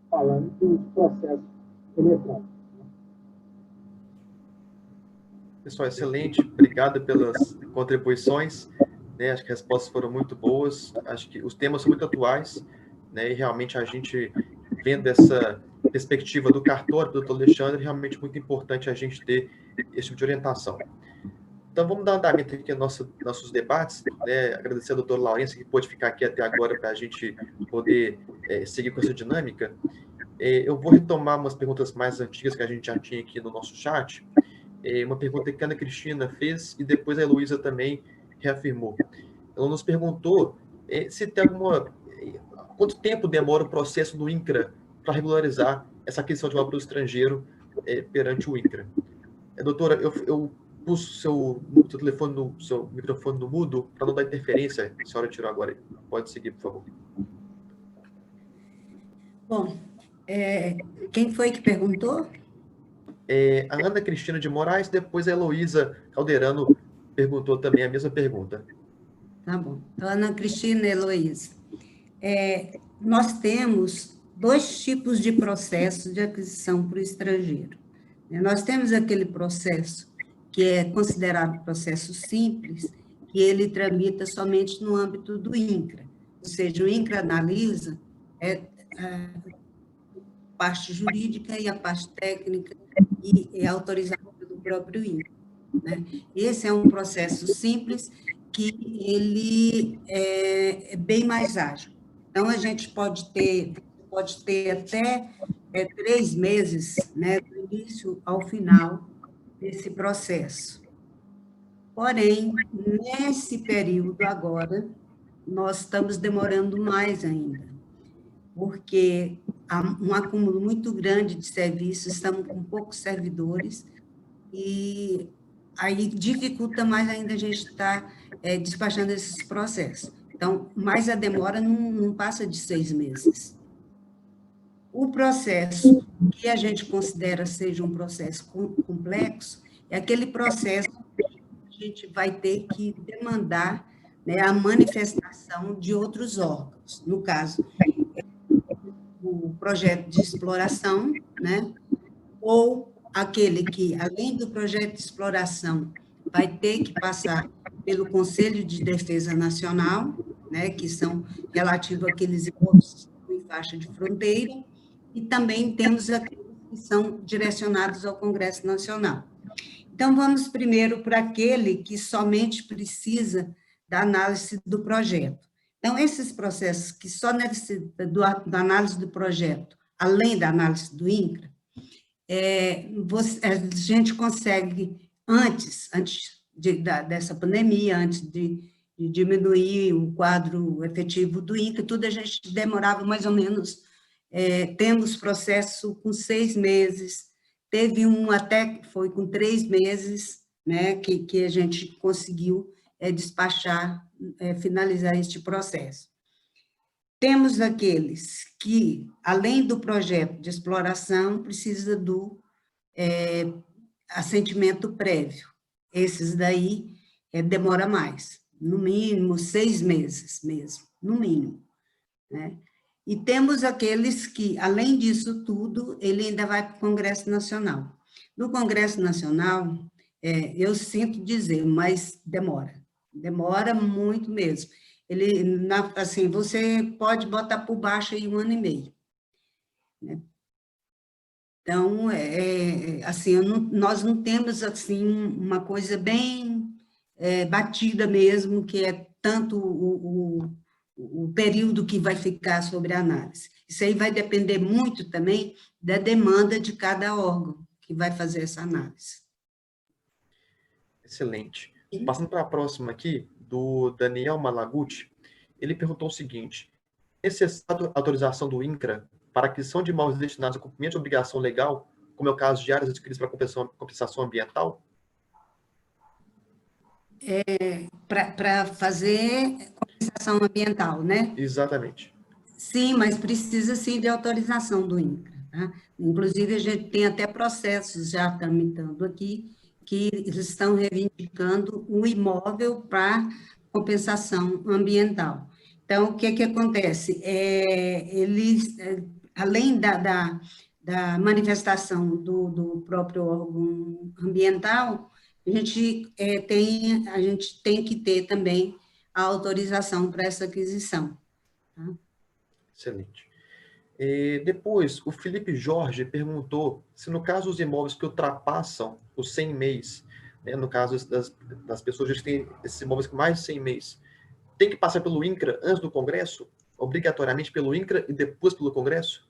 falando dos processos eletrônicos. Pessoal, excelente. Obrigado pelas contribuições, né? Acho que as respostas foram muito boas. Acho que os temas são muito atuais, né? E realmente a gente, vendo essa perspectiva do cartório do Dr. Alexandre, é realmente muito importante a gente ter esse tipo de orientação. Então, vamos dar andamento aqui aos nossos debates, né? Agradecer ao doutor Laurêncio, que pôde ficar aqui até agora para a gente poder seguir com essa dinâmica. Eu vou retomar umas perguntas mais antigas que a gente já tinha aqui no nosso chat. Uma pergunta que a Ana Cristina fez e depois a Heloísa também reafirmou. Ela nos perguntou se tem quanto tempo demora o processo do INCRA para regularizar essa aquisição de uma para o estrangeiro perante o INCRA. Doutora, eu pus seu microfone no mudo para não dar interferência. A senhora tirou agora. Pode seguir, por favor. Bom, quem foi que perguntou? A Ana Cristina de Moraes, depois a Heloísa Calderano perguntou também a mesma pergunta. Tá bom. Então, Ana Cristina e Heloísa. Nós temos 2 tipos de processos de aquisição para o estrangeiro. Nós temos aquele processo que é considerado processo simples, que ele tramita somente no âmbito do INCRA, ou seja, o INCRA analisa a parte jurídica e a parte técnica e é autorizado pelo próprio INCRA, né? Esse é um processo simples que ele é bem mais ágil. Então, a gente pode ter até 3 meses, né, do início ao final desse processo. Porém, nesse período agora, nós estamos demorando mais ainda, porque há um acúmulo muito grande de serviços, estamos com poucos servidores, e aí dificulta mais ainda a gente estar despachando esses processos. Então, mas a demora não passa de 6 meses. O processo que a gente considera seja um processo complexo é aquele processo que a gente vai ter que demandar, né, a manifestação de outros órgãos. No caso, o projeto de exploração, né, ou aquele que, além do projeto de exploração, vai ter que passar pelo Conselho de Defesa Nacional, né, que são relativos àqueles imóveis em faixa de fronteira, e também temos aqueles que são direcionados ao Congresso Nacional. Então, vamos primeiro para aquele que somente precisa da análise do projeto. Então, esses processos que só necessitam da análise do projeto, além da análise do INCRA, a gente consegue, antes dessa pandemia, antes de diminuir o quadro efetivo do INCRA, tudo a gente demorava mais ou menos, temos processo com 6 meses, teve um até que foi com 3 meses, né, que a gente conseguiu despachar, finalizar este processo. Temos aqueles que, além do projeto de exploração, precisa do assentimento prévio. Esses daí demora mais, no mínimo 6 meses mesmo, no mínimo, né? E temos aqueles que, além disso tudo, ele ainda vai para o Congresso Nacional. No Congresso Nacional, eu sinto dizer, mas demora muito mesmo. Ele, assim, você pode botar por baixo aí 1 ano e meio, né? Então, assim, nós não temos, assim, uma coisa bem batida mesmo, que é tanto o período que vai ficar sobre a análise. Isso aí vai depender muito também da demanda de cada órgão que vai fazer essa análise. Excelente. Passando para a próxima aqui, do Daniel Malaguti, ele perguntou o seguinte: é necessário autorização do INCRA para aquisição de imóveis destinados ao cumprimento de obrigação legal, como é o caso de áreas adquiridas para compensação ambiental? Para fazer compensação ambiental, né? Exatamente. Sim, mas precisa sim de autorização do INCRA, tá? Inclusive, a gente tem até processos já tramitando aqui, que eles estão reivindicando o imóvel para compensação ambiental. Então, o que acontece? Eles, além da manifestação do próprio órgão ambiental, a gente tem que ter também a autorização para essa aquisição. Tá? Excelente. E depois, o Felipe Jorge perguntou se, no caso, os imóveis que ultrapassam os 100 mês, né, no caso das pessoas que têm esses imóveis com mais de 100 mês, tem que passar pelo INCRA antes do Congresso? Obrigatoriamente pelo INCRA e depois pelo Congresso?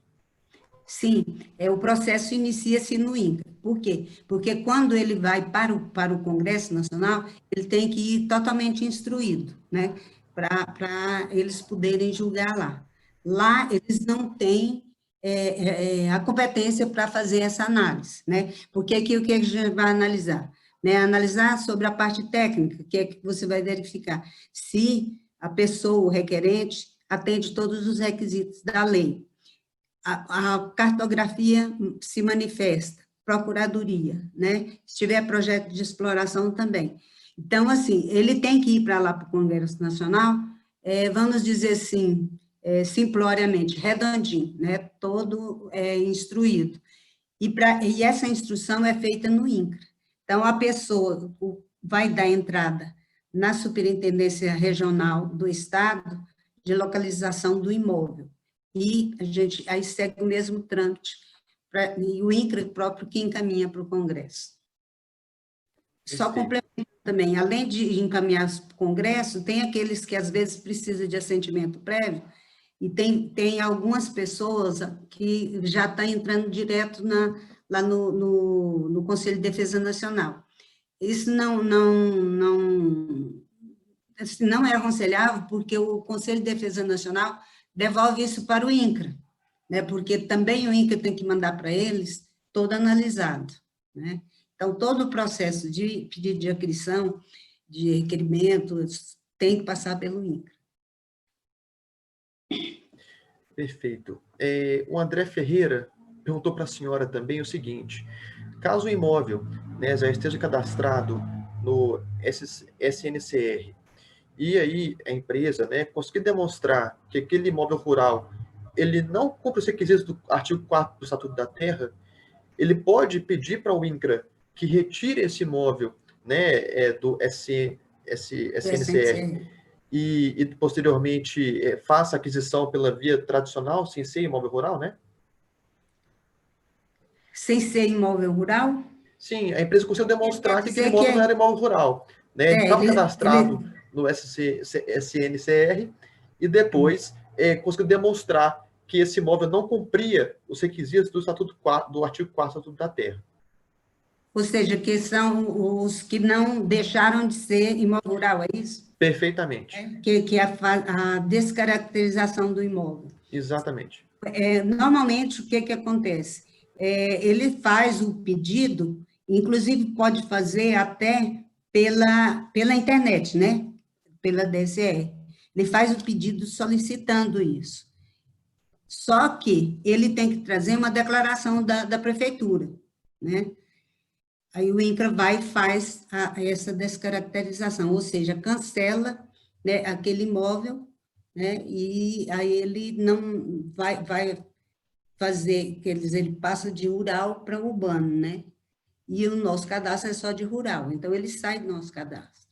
Sim, o processo inicia-se no INCRA. Por quê? Porque quando ele vai para o Congresso Nacional, ele tem que ir totalmente instruído, né? Para eles poderem julgar lá. Lá, eles não têm a competência para fazer essa análise, né? Porque aqui o que a gente vai analisar? Né? Analisar sobre a parte técnica, que é que você vai verificar se a pessoa, o requerente, atende todos os requisitos da lei. A cartografia se manifesta, procuradoria, né? Se tiver projeto de exploração também. Então, assim, ele tem que ir para lá para o Congresso Nacional, vamos dizer assim, simploriamente, redondinho, né? Todo instruído. E essa instrução é feita no INCRA. Então, a pessoa vai dar entrada na Superintendência Regional do Estado de localização do imóvel. E a gente aí segue o mesmo trâmite, e o INCRA próprio que encaminha para o Congresso. Só complementando também, além de encaminhar para o Congresso, tem aqueles que às vezes precisam de assentimento prévio, e tem algumas pessoas que já estão entrando direto lá no Conselho de Defesa Nacional. Isso assim, não é aconselhável, porque o Conselho de Defesa Nacional devolve isso para o INCRA, né? Porque também o INCRA tem que mandar para eles todo analisado, né? Então, todo o processo de pedido de aquisição, de requerimentos, tem que passar pelo INCRA. Perfeito. O André Ferreira perguntou para a senhora também o seguinte: caso o imóvel, né, já esteja cadastrado no SNCR, e aí a empresa, né, conseguir demonstrar que aquele imóvel rural ele não cumpre os requisitos do artigo 4º do Estatuto da Terra, ele pode pedir para o INCRA que retire esse imóvel, né, do SNCR e posteriormente faça a aquisição pela via tradicional, sem ser imóvel rural, né? Sem ser imóvel rural? Sim, a empresa conseguiu demonstrar que aquele Quer dizer imóvel que não era imóvel rural, né? Ele estava cadastrado ele- no SNCR e depois conseguiu demonstrar que esse imóvel não cumpria os requisitos do Estatuto 4, do artigo 4º do Estatuto da Terra. Ou seja, que são os que não deixaram de ser imóvel rural, é isso? Perfeitamente. Que é a descaracterização do imóvel. Exatamente. Normalmente, o que acontece? Ele faz o pedido, inclusive pode fazer até pela internet, né? Pela DSR. Ele faz o pedido solicitando isso. Só que ele tem que trazer uma declaração da prefeitura, né? Aí o INCRA vai e faz essa descaracterização, ou seja, cancela, né, aquele imóvel, né, e aí ele não vai fazer, ele passa de rural para urbano, né? E o nosso cadastro é só de rural, então ele sai do nosso cadastro.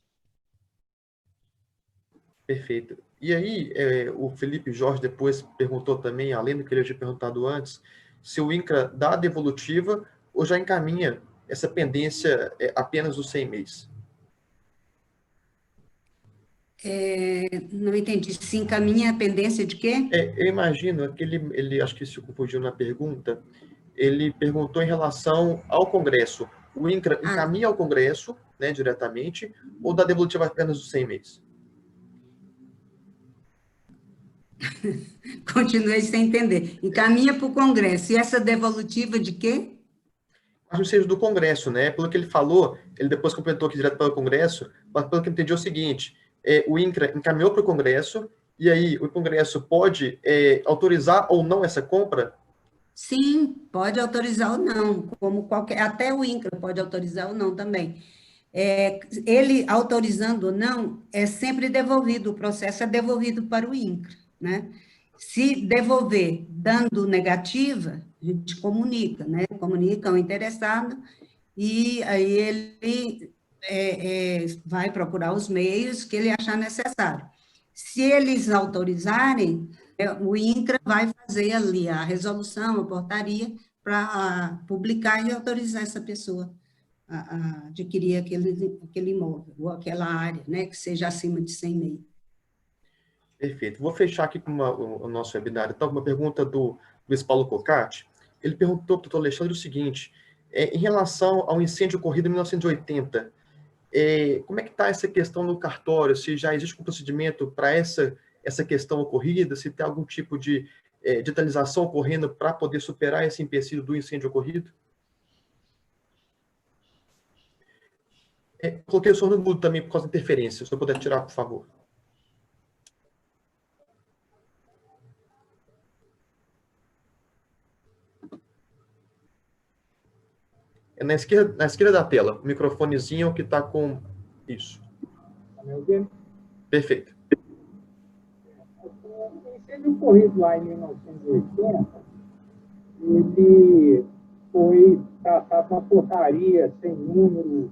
Perfeito. E aí, o Felipe Jorge depois perguntou também, além do que ele tinha perguntado antes, se o INCRA dá a devolutiva ou já encaminha essa pendência apenas dos 100 meses. Não entendi, se encaminha a pendência de quê? Eu imagino que ele acho que se confundiu na pergunta, ele perguntou em relação ao Congresso. O INCRA encaminha ao Congresso, né, diretamente, ou dá devolutiva apenas dos 100 meses? Continuei sem entender. Encaminha para o Congresso. E essa devolutiva de quê? Acho que seja do Congresso, né? Pelo que ele falou, ele depois completou aqui direto para o Congresso, mas pelo que eu entendi é o seguinte, o INCRA encaminhou para o Congresso, e aí o Congresso pode autorizar ou não essa compra? Sim, pode autorizar ou não, como qualquer, até o INCRA pode autorizar ou não também. Ele autorizando ou não, é sempre devolvido, o processo é devolvido para o INCRA, né? Se devolver dando negativa, a gente comunica, né? Comunica ao interessado, e aí ele vai procurar os meios que ele achar necessário. Se eles autorizarem, o INCRA vai fazer ali a resolução, a portaria, para publicar e autorizar essa pessoa a adquirir aquele imóvel, ou aquela área, né, que seja acima de 100 metros. Perfeito. Vou fechar aqui com o nosso webinar. Então, uma pergunta do Luiz Paulo Cocatti. Ele perguntou para o doutor Alexandre o seguinte, em relação ao incêndio ocorrido em 1980, como é que está essa questão no cartório? Se já existe um procedimento para essa questão ocorrida? Se tem algum tipo de digitalização ocorrendo para poder superar esse empecilho do incêndio ocorrido? Coloquei o som no mudo também por causa da interferência. Se você puder tirar, por favor. Na esquerda da tela, o microfonezinho que está com isso. Tá me ouvindo? Perfeito. O incêndio ocorrido lá em 1980, ele foi tratado uma portaria sem número,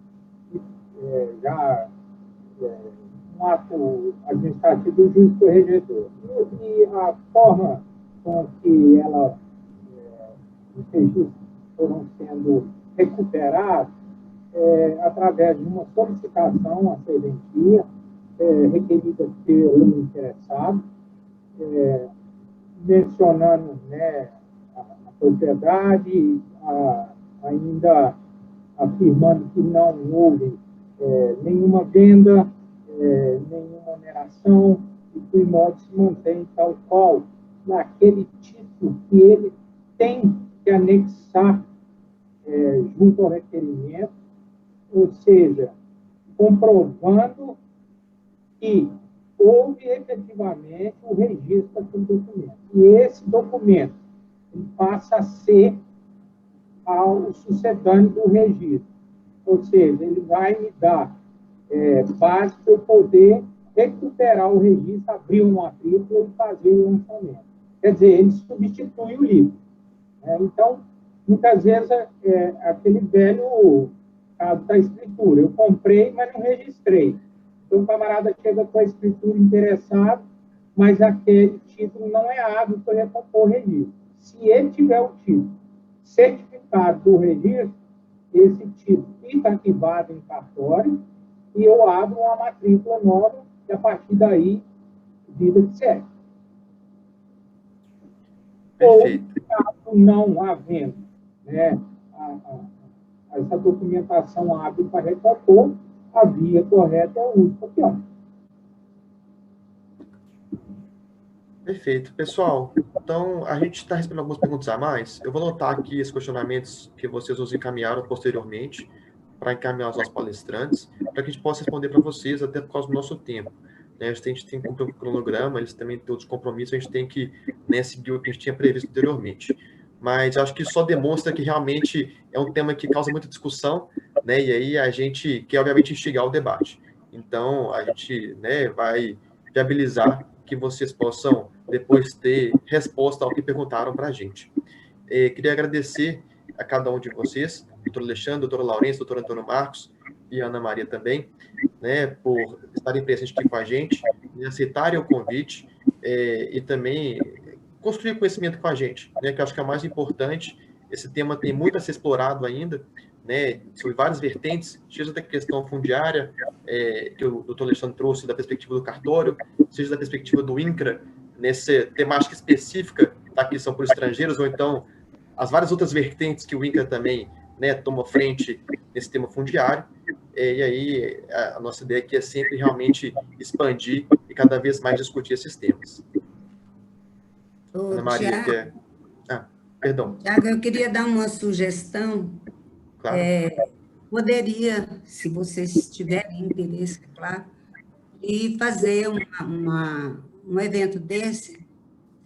um ato administrativo do juiz corregedor. E a forma com que os registros foram sendo recuperados através de uma solicitação à serventia requerida pelo interessado, mencionando, né, a propriedade, ainda afirmando que não houve nenhuma venda, nenhuma oneração, e que o imóvel se mantém tal qual naquele título que ele tem que anexar junto ao requerimento, ou seja, comprovando que houve efetivamente o registro daquele documento. E esse documento ele passa a ser ao sucedâneo do registro. Ou seja, ele vai me dar base para eu poder recuperar o registro, abrir uma matrícula e fazer o lançamento. Quer dizer, ele substitui o livro. Então, muitas vezes, aquele velho caso da escritura. Eu comprei, mas não registrei. Então, o camarada chega com a escritura interessado, mas aquele título não é hábil para recompor o registro. Se ele tiver o título certificado do registro, esse título fica arquivado em cartório e eu abro uma matrícula nova e, a partir daí, vida que segue. Perfeito. Ou, caso não havendo, né, essa documentação hábil para recompor, a via correta é o uso social. Perfeito. Pessoal, então a gente está respondendo algumas perguntas a mais. Eu vou anotar aqui os questionamentos que vocês nos encaminharam posteriormente para encaminhar aos nossos palestrantes, para que a gente possa responder para vocês, até por causa do nosso tempo. A gente tem que cumprir um cronograma, eles também têm outros compromissos, a gente tem que seguir o que a gente tinha previsto anteriormente. Mas acho que só demonstra que realmente é um tema que causa muita discussão, e aí a gente quer, obviamente, instigar o debate. Então, a gente vai viabilizar que vocês possam depois ter resposta ao que perguntaram para a gente. Queria agradecer a cada um de vocês, doutor Alexandre, doutora Laurence, doutor Antônio Marcos e Ana Maria também, por estarem presentes aqui com a gente, aceitarem o convite e também construir conhecimento com a gente, que eu acho que é o mais importante. Esse tema tem muito a ser explorado ainda, sobre várias vertentes, seja da questão fundiária, que o doutor Alexandre trouxe da perspectiva do cartório, seja da perspectiva do INCRA, nessa temática específica da aquisição por estrangeiros, ou então as várias outras vertentes que o INCRA também toma frente nesse tema fundiário. E aí a nossa ideia aqui é sempre realmente expandir e cada vez mais discutir esses temas. Ana Maria, quer... perdão. Tiago, eu queria dar uma sugestão. Claro. Poderia, se vocês tiverem interesse, é claro, e fazer um evento desse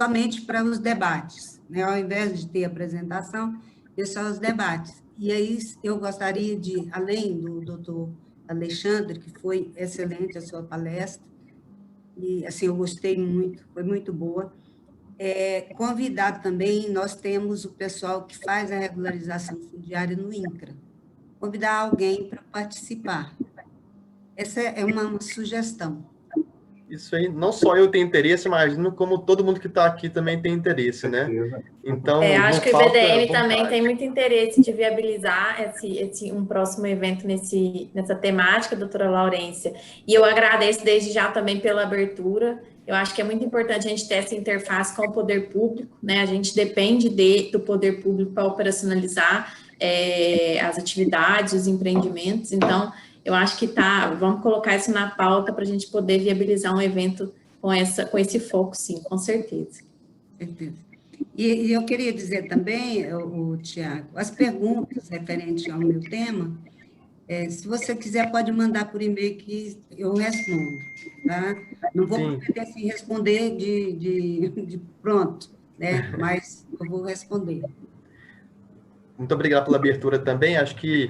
somente para os debates, Ao invés de ter apresentação, ter só os debates. E aí eu gostaria de, além do doutor Alexandre, que foi excelente a sua palestra, e assim, eu gostei muito, foi muito boa, convidar também, nós temos o pessoal que faz a regularização fundiária no INCRA, convidar alguém para participar. Essa é uma sugestão. Isso aí, não só eu tenho interesse, imagino como todo mundo que está aqui também tem interesse, Então, acho que o IBDM também tem muito interesse de viabilizar um próximo evento nessa temática, doutora Laurência. E eu agradeço desde já também pela abertura. Eu acho que é muito importante a gente ter essa interface com o poder público, A gente depende do poder público para operacionalizar as atividades, os empreendimentos. Então, eu acho que vamos colocar isso na pauta para a gente poder viabilizar um evento com esse foco, sim, com certeza. Certeza. E eu queria dizer também, Tiago, as perguntas referentes ao meu tema, se você quiser, pode mandar por e-mail que eu respondo, tá? Não vou prometer assim, responder de pronto, mas eu vou responder. Muito obrigado pela abertura também. Acho que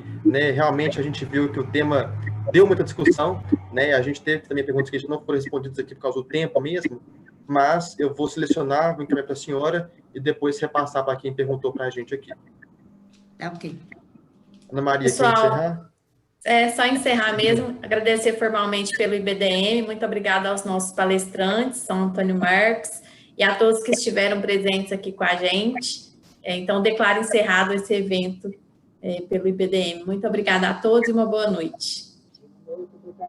realmente a gente viu que o tema deu muita discussão. A gente teve também perguntas que não foram respondidas aqui por causa do tempo mesmo, mas eu vou selecionar, vou encaminhar para a senhora e depois repassar para quem perguntou para a gente aqui. Ok. Ana Maria, pessoal, quer encerrar? Só encerrar mesmo, agradecer formalmente pelo IBDM, muito obrigada aos nossos palestrantes, São Antônio Marcos, e a todos que estiveram presentes aqui com a gente. Então, declaro encerrado esse evento pelo IBDM. Muito obrigada a todos e uma boa noite.